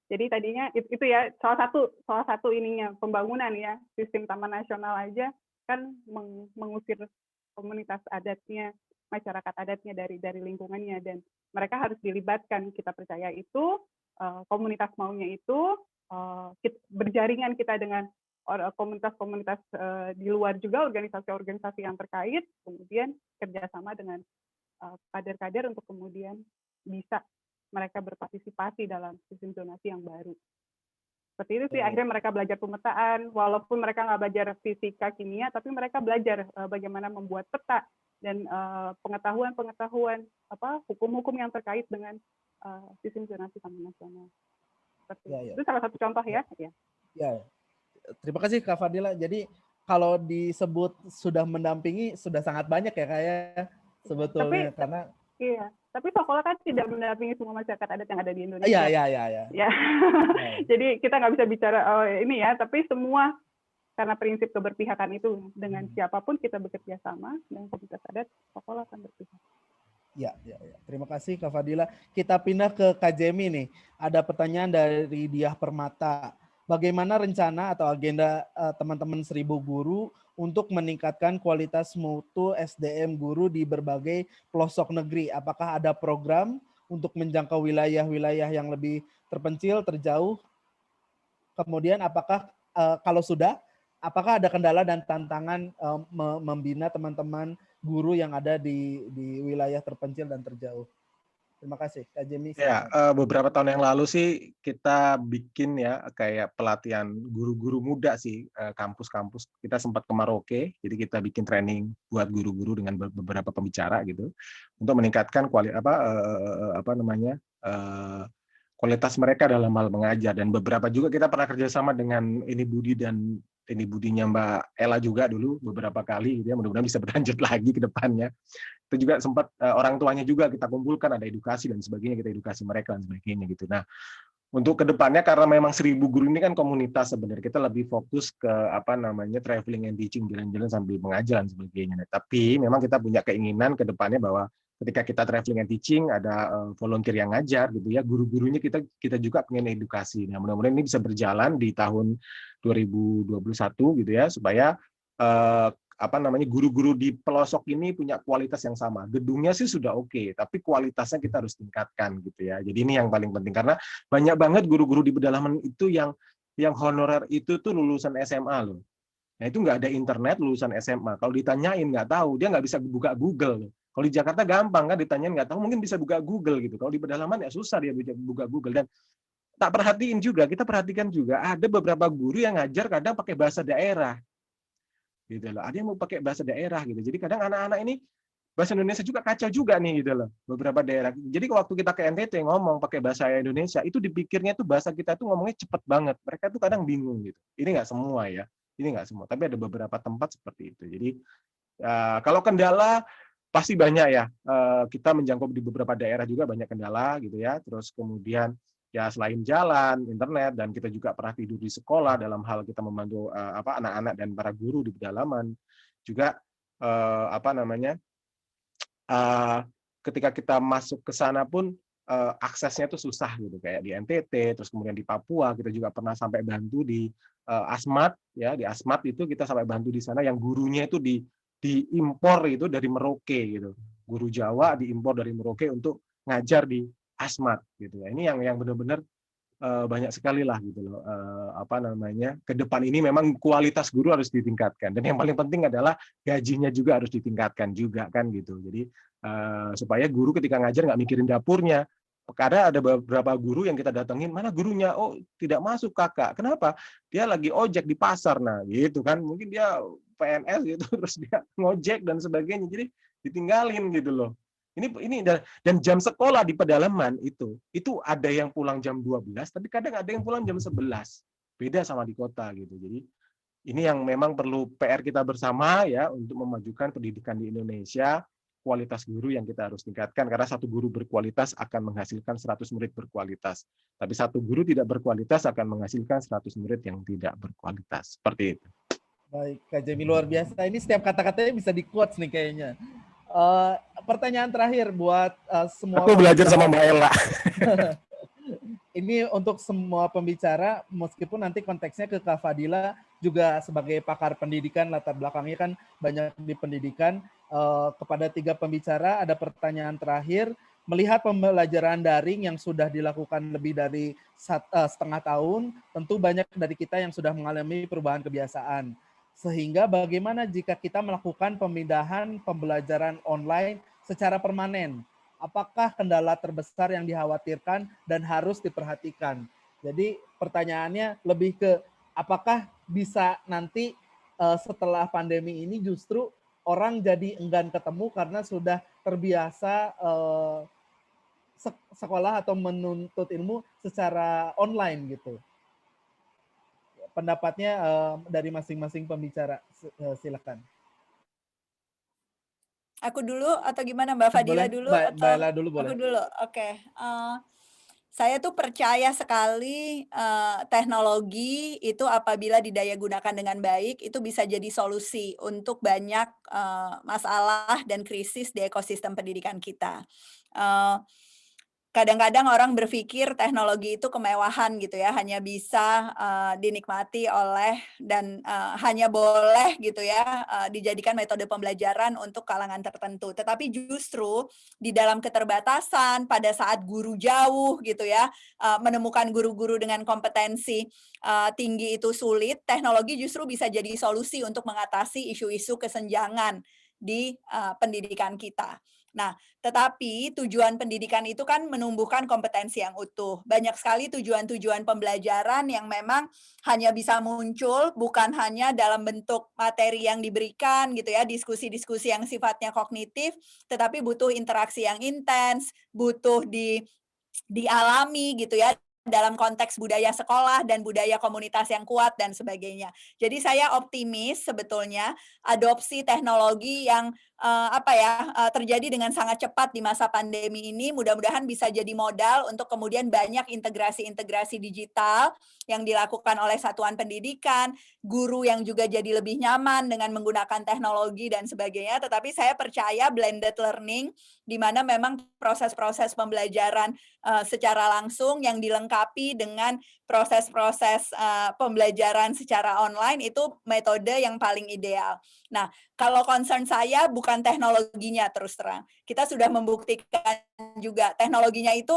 Jadi tadinya itu ya salah satu ininya pembangunan ya, sistem Taman Nasional aja kan mengusir komunitas adatnya, masyarakat adatnya dari lingkungannya, dan mereka harus dilibatkan. Kita percaya itu komunitas maunya itu berjaringan kita dengan komunitas-komunitas di luar juga, organisasi-organisasi yang terkait, kemudian kerjasama dengan kader-kader untuk kemudian bisa mereka berpartisipasi dalam sistem zonasi yang baru. Seperti itu sih, akhirnya mereka belajar pemetaan, walaupun mereka nggak belajar fisika, kimia, tapi mereka belajar bagaimana membuat peta dan pengetahuan hukum-hukum yang terkait dengan sistem zonasi Taman Nasional. Itu salah satu contoh ya. Ya. Terima kasih Kak Fadila. Jadi kalau disebut sudah mendampingi, sudah sangat banyak ya Kak ya sebetulnya. Tapi sekolah kan tidak mendampingi semua masyarakat adat yang ada di Indonesia. Iya. Jadi kita nggak bisa bicara ini ya, tapi semua karena prinsip keberpihakan itu dengan siapapun kita bekerja sama dengan komunitas adat, sekolah akan berpihak. Ya. Terima kasih Kak Fadila. Kita pindah ke Kak Jemi nih. Ada pertanyaan dari Diah Permata. bagaimana rencana atau agenda teman-teman 1000 guru untuk meningkatkan kualitas mutu SDM guru di berbagai pelosok negeri? Apakah ada program untuk menjangkau wilayah-wilayah yang lebih terpencil, terjauh? Kemudian apakah kalau sudah, apakah ada kendala dan tantangan membina teman-teman guru yang ada di wilayah terpencil dan terjauh? Terima kasih, Kak Jemi. Ya, beberapa tahun yang lalu sih kita bikin ya kayak pelatihan guru-guru muda sih, kampus-kampus. Kita sempat ke Merauke, jadi kita bikin training buat guru-guru dengan beberapa pembicara gitu, untuk meningkatkan kualitas mereka dalam hal mengajar. Dan beberapa juga kita pernah kerjasama dengan ini Budi dan ini Budinya Mbak Ella juga dulu beberapa kali, gitu ya. Mudah-mudahan bisa berlanjut lagi ke depannya. Itu juga sempat orang tuanya juga kita kumpulkan, ada edukasi dan sebagainya, kita edukasi mereka dan sebagainya gitu. Nah, untuk kedepannya karena memang 1000 guru ini kan komunitas sebenarnya, kita lebih fokus ke traveling and teaching, jalan-jalan sambil mengajar dan sebagainya. Nah, tapi memang kita punya keinginan ke depannya bahwa ketika kita traveling and teaching ada volunteer yang ngajar gitu ya, guru-gurunya kita juga pengen edukasi. Nah, mudah-mudahan ini bisa berjalan di tahun 2021 gitu ya, supaya guru-guru di pelosok ini punya kualitas yang sama. Gedungnya sih sudah oke, tapi kualitasnya kita harus tingkatkan gitu ya. Jadi ini yang paling penting, karena banyak banget guru-guru di pedalaman itu yang honorer itu tuh lulusan SMA loh. Nah itu nggak ada internet, lulusan SMA. Kalau ditanyain nggak tahu, dia nggak bisa buka Google loh. Kalau di Jakarta gampang kan, ditanyain nggak tahu, mungkin bisa buka Google gitu. Kalau di pedalaman ya susah dia buka Google. Dan tak perhatiin juga, kita perhatikan juga ada beberapa guru yang ngajar kadang pakai bahasa daerah. Gitu loh. Ada yang mau pakai bahasa daerah gitu. Jadi kadang anak-anak ini bahasa Indonesia juga kacau juga nih gitu loh. Beberapa daerah. Jadi waktu kita ke NTT ngomong pakai bahasa Indonesia, itu dipikirnya tuh bahasa kita tuh ngomongnya cepet banget. Mereka tuh kadang bingung gitu. Ini nggak semua ya. Ini nggak semua. Tapi ada beberapa tempat seperti itu. Jadi kalau kendala pasti banyak ya. Kita menjangkau di beberapa daerah juga banyak kendala gitu ya. Terus kemudian ya selain jalan, internet, dan kita juga pernah tidur di sekolah dalam hal kita membantu anak-anak dan para guru di pedalaman. Juga ketika kita masuk ke sana pun aksesnya itu susah gitu, kayak di NTT, terus kemudian di Papua kita juga pernah sampai bantu di Asmat ya, di Asmat itu kita sampai bantu di sana yang gurunya itu diimpor itu dari Merauke gitu. Guru Jawa diimpor dari Merauke untuk ngajar di Asmat gitu ya. Ini yang benar-benar banyak sekali lah gitu loh. Ke depan ini memang kualitas guru harus ditingkatkan, dan yang paling penting adalah gajinya juga harus ditingkatkan juga kan gitu. Jadi supaya guru ketika ngajar nggak mikirin dapurnya. Karena ada beberapa guru yang kita datengin, mana gurunya? Oh, tidak masuk kakak. Kenapa? Dia lagi ojek di pasar. Nah, gitu kan. Mungkin dia PNS gitu, terus dia ngojek dan sebagainya. Jadi ditinggalin gitu loh. Ini dan jam sekolah di pedalaman itu ada yang pulang jam 12, tapi kadang ada yang pulang jam 11. Beda sama di kota gitu. Jadi ini yang memang perlu PR kita bersama ya untuk memajukan pendidikan di Indonesia. Kualitas guru yang kita harus tingkatkan, karena satu guru berkualitas akan menghasilkan 100 murid berkualitas. Tapi satu guru tidak berkualitas akan menghasilkan 100 murid yang tidak berkualitas. Seperti itu. Baik, Kak Jemi luar biasa. Ini setiap kata-katanya bisa di-quotes nih kayaknya. Pertanyaan terakhir buat semua. Aku belajar sama Mbak Ella. Ini untuk semua pembicara, meskipun nanti konteksnya ke Kak Fadila juga sebagai pakar pendidikan, latar belakangnya kan banyak di pendidikan. Kepada 3 pembicara ada pertanyaan terakhir. Melihat pembelajaran daring yang sudah dilakukan lebih dari setengah tahun, tentu banyak dari kita yang sudah mengalami perubahan kebiasaan. Sehingga bagaimana jika kita melakukan pemindahan pembelajaran online secara permanen? Apakah kendala terbesar yang dikhawatirkan dan harus diperhatikan? Jadi pertanyaannya lebih ke apakah bisa nanti setelah pandemi ini justru orang jadi enggan ketemu karena sudah terbiasa sekolah atau menuntut ilmu secara online gitu. Pendapatnya dari masing-masing pembicara, silakan. Aku dulu atau gimana, Mbak Fadila dulu? Mbak Ella dulu boleh. Aku dulu, oke. Saya tuh percaya sekali teknologi itu apabila didaya gunakan dengan baik, itu bisa jadi solusi untuk banyak masalah dan krisis di ekosistem pendidikan kita. kadang-kadang orang berpikir teknologi itu kemewahan gitu ya, hanya bisa dinikmati oleh dan hanya boleh gitu ya dijadikan metode pembelajaran untuk kalangan tertentu. Tetapi justru di dalam keterbatasan pada saat guru jauh gitu ya, menemukan guru-guru dengan kompetensi tinggi itu sulit, teknologi justru bisa jadi solusi untuk mengatasi isu-isu kesenjangan di pendidikan kita. Nah, tetapi tujuan pendidikan itu kan menumbuhkan kompetensi yang utuh. Banyak sekali tujuan-tujuan pembelajaran yang memang hanya bisa muncul bukan hanya dalam bentuk materi yang diberikan gitu ya, diskusi-diskusi yang sifatnya kognitif, tetapi butuh interaksi yang intens, butuh dialami gitu ya dalam konteks budaya sekolah dan budaya komunitas yang kuat dan sebagainya. Jadi saya optimis sebetulnya adopsi teknologi yang terjadi dengan sangat cepat di masa pandemi ini mudah-mudahan bisa jadi modal untuk kemudian banyak integrasi-integrasi digital yang dilakukan oleh satuan pendidikan, guru yang juga jadi lebih nyaman dengan menggunakan teknologi dan sebagainya. Tetapi saya percaya blended learning di mana memang proses-proses pembelajaran secara langsung yang dilengkapi dengan proses-proses pembelajaran secara online itu metode yang paling ideal. Nah, kalau concern saya bukan teknologinya terus terang. Kita sudah membuktikan juga teknologinya itu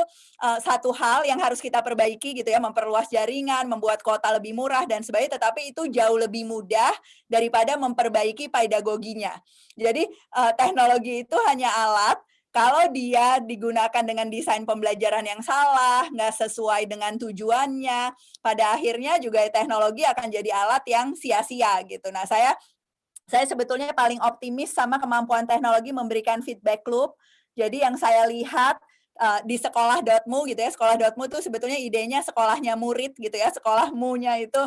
satu hal yang harus kita perbaiki gitu ya, memperluas jaringan, membuat kuota lebih murah dan sebagainya, tetapi itu jauh lebih mudah daripada memperbaiki pedagoginya. Jadi teknologi itu hanya alat. Kalau dia digunakan dengan desain pembelajaran yang salah, nggak sesuai dengan tujuannya, pada akhirnya juga teknologi akan jadi alat yang sia-sia gitu. Nah, saya sebetulnya paling optimis sama kemampuan teknologi memberikan feedback loop. Jadi yang saya lihat di sekolah.mu gitu ya, sekolah.mu tuh sebetulnya idenya sekolahnya murid gitu ya, sekolahmu-nya itu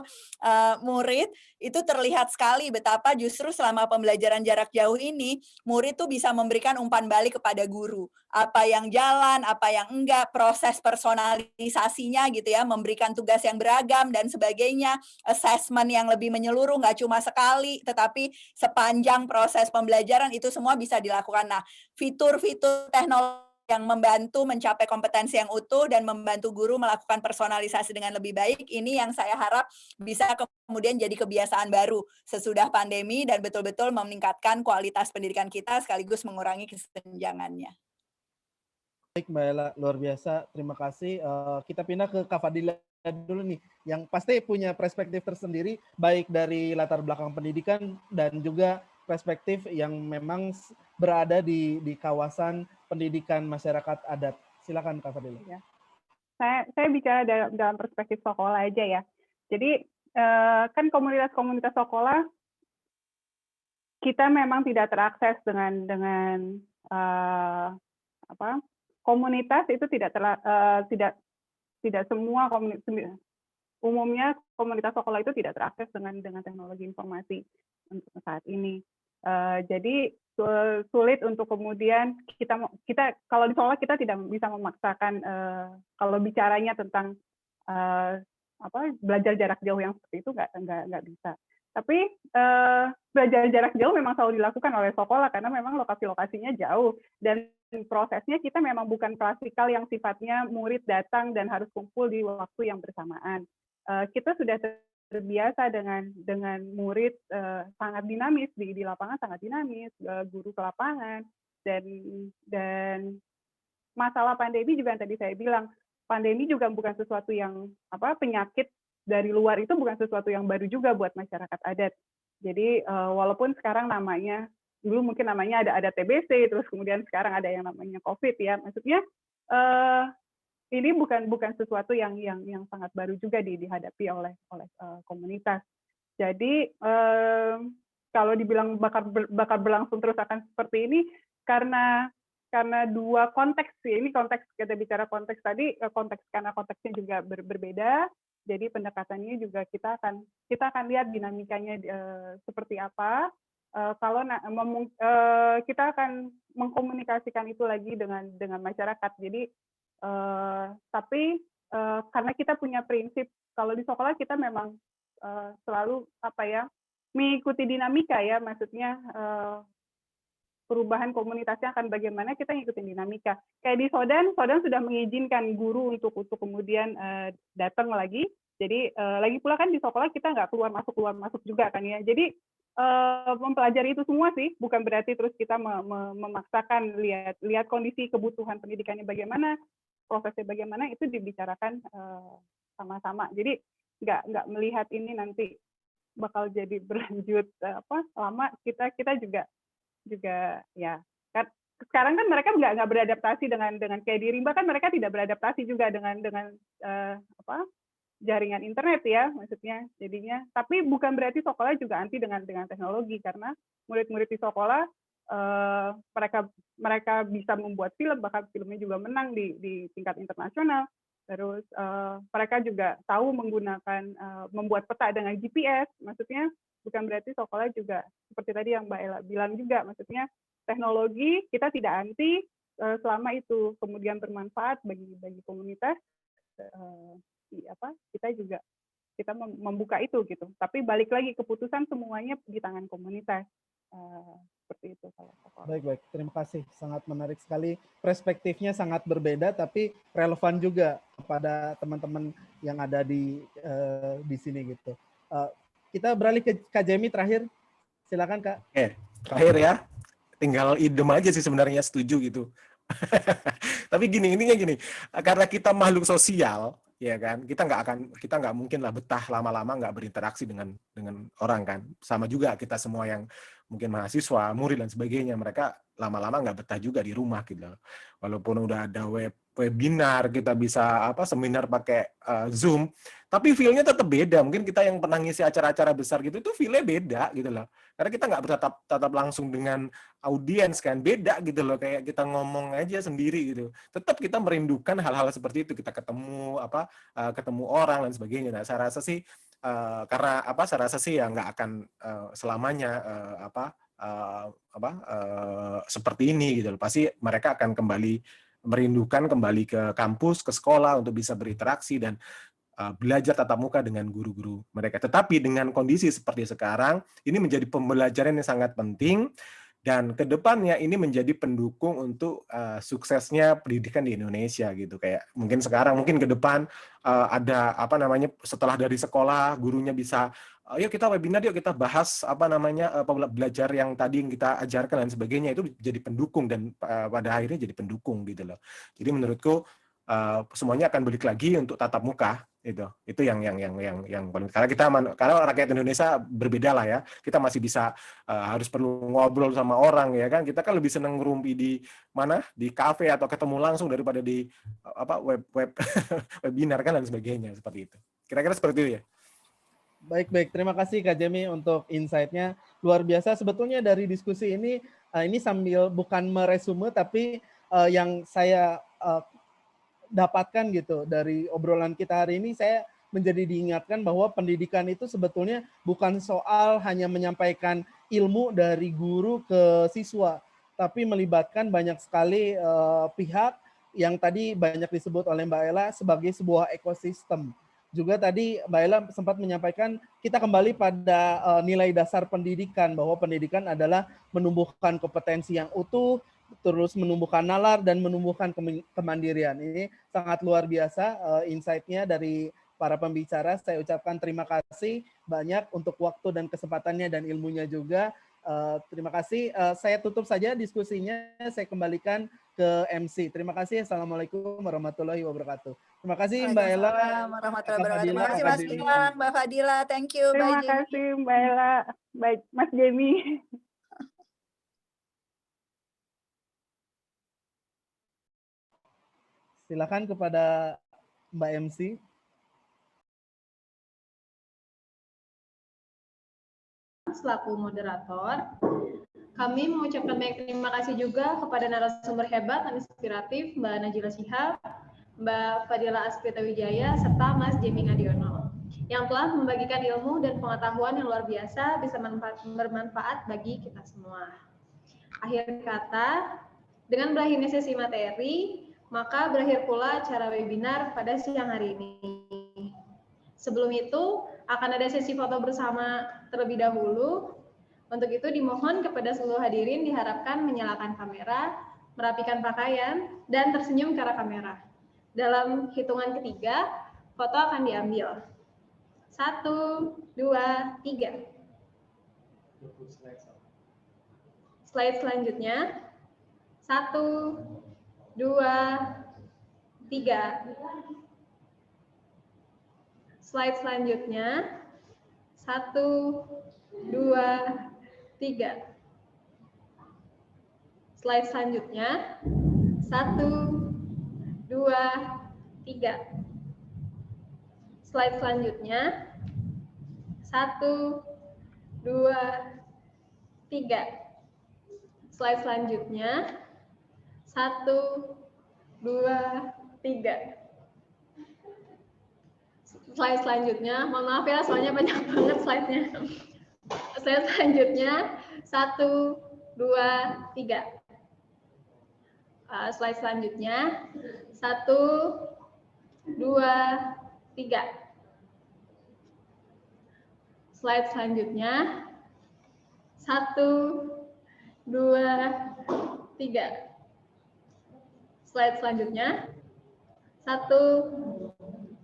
murid, itu terlihat sekali betapa justru selama pembelajaran jarak jauh ini, murid tuh bisa memberikan umpan balik kepada guru. Apa yang jalan, apa yang enggak, proses personalisasinya gitu ya, memberikan tugas yang beragam dan sebagainya, assessment yang lebih menyeluruh, nggak cuma sekali, tetapi sepanjang proses pembelajaran itu semua bisa dilakukan. Nah, fitur-fitur teknologi yang membantu mencapai kompetensi yang utuh dan membantu guru melakukan personalisasi dengan lebih baik, ini yang saya harap bisa kemudian jadi kebiasaan baru sesudah pandemi dan betul-betul meningkatkan kualitas pendidikan kita sekaligus mengurangi kesenjangannya. Baik Mbak Ella, luar biasa. Terima kasih. Kita pindah ke Kak Fadila dulu nih, yang pasti punya perspektif tersendiri, baik dari latar belakang pendidikan dan juga perspektif yang memang berada di kawasan pendidikan masyarakat adat. Silakan Kak Fadila. Ya. Saya bicara dalam perspektif sekolah aja ya. Jadi kan komunitas-komunitas sekolah kita memang tidak terakses dengan komunitas itu tidak semua umumnya komunitas sekolah itu tidak terakses dengan teknologi informasi untuk saat ini. Jadi sulit untuk kemudian kita kalau di sekolah kita tidak bisa memaksakan kalau bicaranya tentang belajar jarak jauh yang seperti itu nggak bisa. Tapi belajar jarak jauh memang selalu dilakukan oleh sekolah karena memang lokasi-lokasinya jauh dan prosesnya kita memang bukan klasikal yang sifatnya murid datang dan harus kumpul di waktu yang bersamaan. Kita sudah terbiasa dengan murid sangat dinamis di lapangan, sangat dinamis, guru ke lapangan dan masalah pandemi juga yang tadi saya bilang, pandemi juga bukan sesuatu yang penyakit dari luar itu bukan sesuatu yang baru juga buat masyarakat adat. Jadi walaupun sekarang namanya dulu mungkin namanya ada TBC, terus kemudian sekarang ada yang namanya COVID ya, maksudnya ini bukan sesuatu yang sangat baru juga dihadapi oleh komunitas. Jadi kalau dibilang bakal berlangsung terus akan seperti ini karena dua konteks sih. Ini konteks, kita bicara konteks tadi, karena konteksnya juga berbeda. Jadi pendekatannya juga kita akan lihat dinamikanya seperti apa. Kalau kita akan mengkomunikasikan itu lagi dengan masyarakat. Jadi tapi karena kita punya prinsip kalau di sekolah kita memang selalu mengikuti dinamika ya, maksudnya perubahan komunitasnya akan bagaimana, kita ngikutin dinamika. Kayak di Sodan sudah mengizinkan guru untuk kemudian datang lagi. Jadi lagi pula kan di sekolah kita nggak keluar masuk juga kan ya. Jadi mempelajari itu semua sih, bukan berarti terus kita memaksakan lihat kondisi kebutuhan pendidikannya bagaimana, prosesnya bagaimana, itu dibicarakan sama-sama. Jadi nggak melihat ini nanti bakal jadi berlanjut lama, kita juga ya kan sekarang kan mereka nggak beradaptasi dengan kayak di Rimba kan mereka tidak beradaptasi juga dengan jaringan internet ya maksudnya jadinya, tapi bukan berarti sekolah juga anti dengan teknologi, karena murid-murid di sekolah mereka bisa membuat film, bahkan filmnya juga menang di tingkat internasional. Terus mereka juga tahu menggunakan membuat peta dengan GPS, maksudnya bukan berarti sekolah juga seperti tadi yang Mbak Ella bilang juga, maksudnya teknologi kita tidak anti selama itu kemudian bermanfaat bagi komunitas, kita membuka itu gitu. Tapi balik lagi keputusan semuanya di tangan komunitas. Seperti itu kalau sekolah. Baik, terima kasih. Sangat menarik sekali. Perspektifnya sangat berbeda, tapi relevan juga kepada teman-teman yang ada di sini gitu. Kita beralih ke Kak Jemi terakhir. Silakan Kak. Oke, terakhir ya. Tinggal idem aja sih sebenarnya, setuju gitu. Tapi intinya gini, karena kita makhluk sosial, ya kan, kita nggak mungkin lah betah lama-lama nggak berinteraksi dengan orang kan. Sama juga kita semua yang mungkin mahasiswa, murid dan sebagainya, mereka lama-lama nggak betah juga di rumah gitu. Walaupun udah ada webinar, kita bisa seminar pakai Zoom, tapi feel-nya tetap beda. Mungkin kita yang pernah ngisi acara-acara besar gitu, itu feel-nya beda gitu loh. Karena kita nggak bertatap langsung dengan audiens kan, beda gitu loh, kayak kita ngomong aja sendiri gitu. Tetap kita merindukan hal-hal seperti itu, kita ketemu orang dan sebagainya. Nah, saya rasa sih saya rasa sih ya nggak akan selamanya seperti ini gitu loh. Pasti mereka akan merindukan kembali ke kampus, ke sekolah untuk bisa berinteraksi dan belajar tatap muka dengan guru-guru mereka. Tetapi dengan kondisi seperti sekarang, ini menjadi pembelajaran yang sangat penting, dan ke depannya ini menjadi pendukung untuk suksesnya pendidikan di Indonesia gitu. Kayak mungkin sekarang, mungkin ke depan ada setelah dari sekolah gurunya bisa yuk kita webinar, yuk kita bahas belajar yang tadi yang kita ajarkan dan sebagainya, itu jadi pendukung dan pada akhirnya jadi pendukung gitu loh. Jadi menurutku semuanya akan balik lagi untuk tatap muka. Itu yang paling, karena rakyat Indonesia berbeda lah ya, kita masih bisa harus perlu ngobrol sama orang ya kan, kita kan lebih seneng ngerumpi di kafe atau ketemu langsung daripada di webinar kan dan sebagainya, seperti itu. Kira-kira seperti itu ya. Baik, terima kasih Kak Jemi untuk insight-nya. Luar biasa sebetulnya dari diskusi ini sambil bukan meresume, tapi yang saya dapatkan gitu dari obrolan kita hari ini, saya menjadi diingatkan bahwa pendidikan itu sebetulnya bukan soal hanya menyampaikan ilmu dari guru ke siswa, tapi melibatkan banyak sekali pihak yang tadi banyak disebut oleh Mbak Ella sebagai sebuah ekosistem. Juga tadi Mbak Ella sempat menyampaikan kita kembali pada nilai dasar pendidikan, bahwa pendidikan adalah menumbuhkan kompetensi yang utuh, terus menumbuhkan nalar dan menumbuhkan kemandirian. Ini sangat luar biasa insight-nya dari para pembicara. Saya ucapkan terima kasih banyak untuk waktu dan kesempatannya dan ilmunya juga. Terima kasih. Saya tutup saja diskusinya. Saya kembalikan ke MC. Terima kasih. Assalamualaikum warahmatullahi wabarakatuh. Terima kasih Mbak Ella. Terima kasih Mas Gilang, Mbak Fadila. Thank you. Terima kasih Mbak Ella. Baik, Mas Jemi. Silakan kepada Mbak MC. Selaku moderator, kami mengucapkan banyak terima kasih juga kepada narasumber hebat dan inspiratif Mbak Najila Shihab, Mbak Fadila Asprita Wijaya, serta Mas Jemi Ngadiono, yang telah membagikan ilmu dan pengetahuan yang luar biasa bisa bermanfaat bagi kita semua. Akhir kata, dengan berakhirnya sesi materi, maka berakhir pula acara webinar pada siang hari ini. Sebelum itu, akan ada sesi foto bersama terlebih dahulu. Untuk itu dimohon kepada seluruh hadirin diharapkan menyalakan kamera, merapikan pakaian, dan tersenyum ke arah kamera. Dalam hitungan ketiga, foto akan diambil. 1, 2, 3. Slide selanjutnya. 1, 2, 3. Slide selanjutnya. 1, 2, 3. Slide selanjutnya. 1, 2, 3. Slide selanjutnya. 1, 2, 3. Slide selanjutnya. 1, 2, 3. Slide selanjutnya, mohon maaf ya soalnya banyak banget slide-nya. Slide selanjutnya, 1, 2, 3. Slide selanjutnya, 1, 2, 3. Slide selanjutnya, 1, 2, 3. Slide selanjutnya, 1,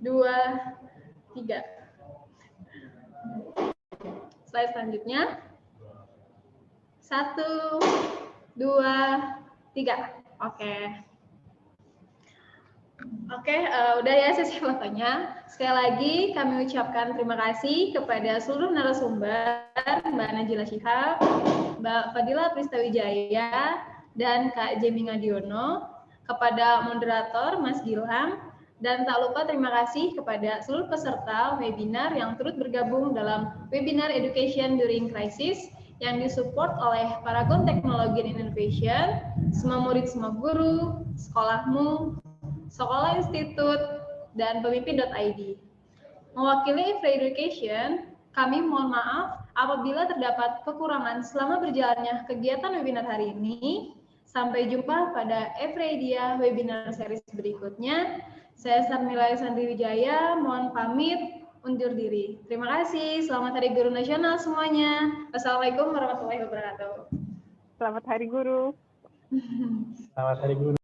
2, 3. Slide selanjutnya, 1, 2, 3. Oke, udah ya sesi fotonya. Sekali lagi kami ucapkan terima kasih kepada seluruh narasumber, Mbak Najila Shihab, Mbak Fadila Pristawijaya, dan Kak Jemi Ngadiono, kepada moderator Mas Gilang, dan tak lupa terima kasih kepada seluruh peserta webinar yang turut bergabung dalam webinar Education During Crisis yang disupport oleh Paragon Technology and Innovation, semua murid, semua guru, sekolahmu, Sekolah Institut, dan pemimpin.id. Mewakili Free Education, kami mohon maaf apabila terdapat kekurangan selama berjalannya kegiatan webinar hari ini. Sampai jumpa pada Evreidia webinar series berikutnya. Saya Sarmila Sandriwijaya, mohon pamit, undur diri. Terima kasih, selamat Hari Guru Nasional semuanya. Wassalamualaikum warahmatullahi wabarakatuh. Selamat Hari Guru. Selamat Hari Guru.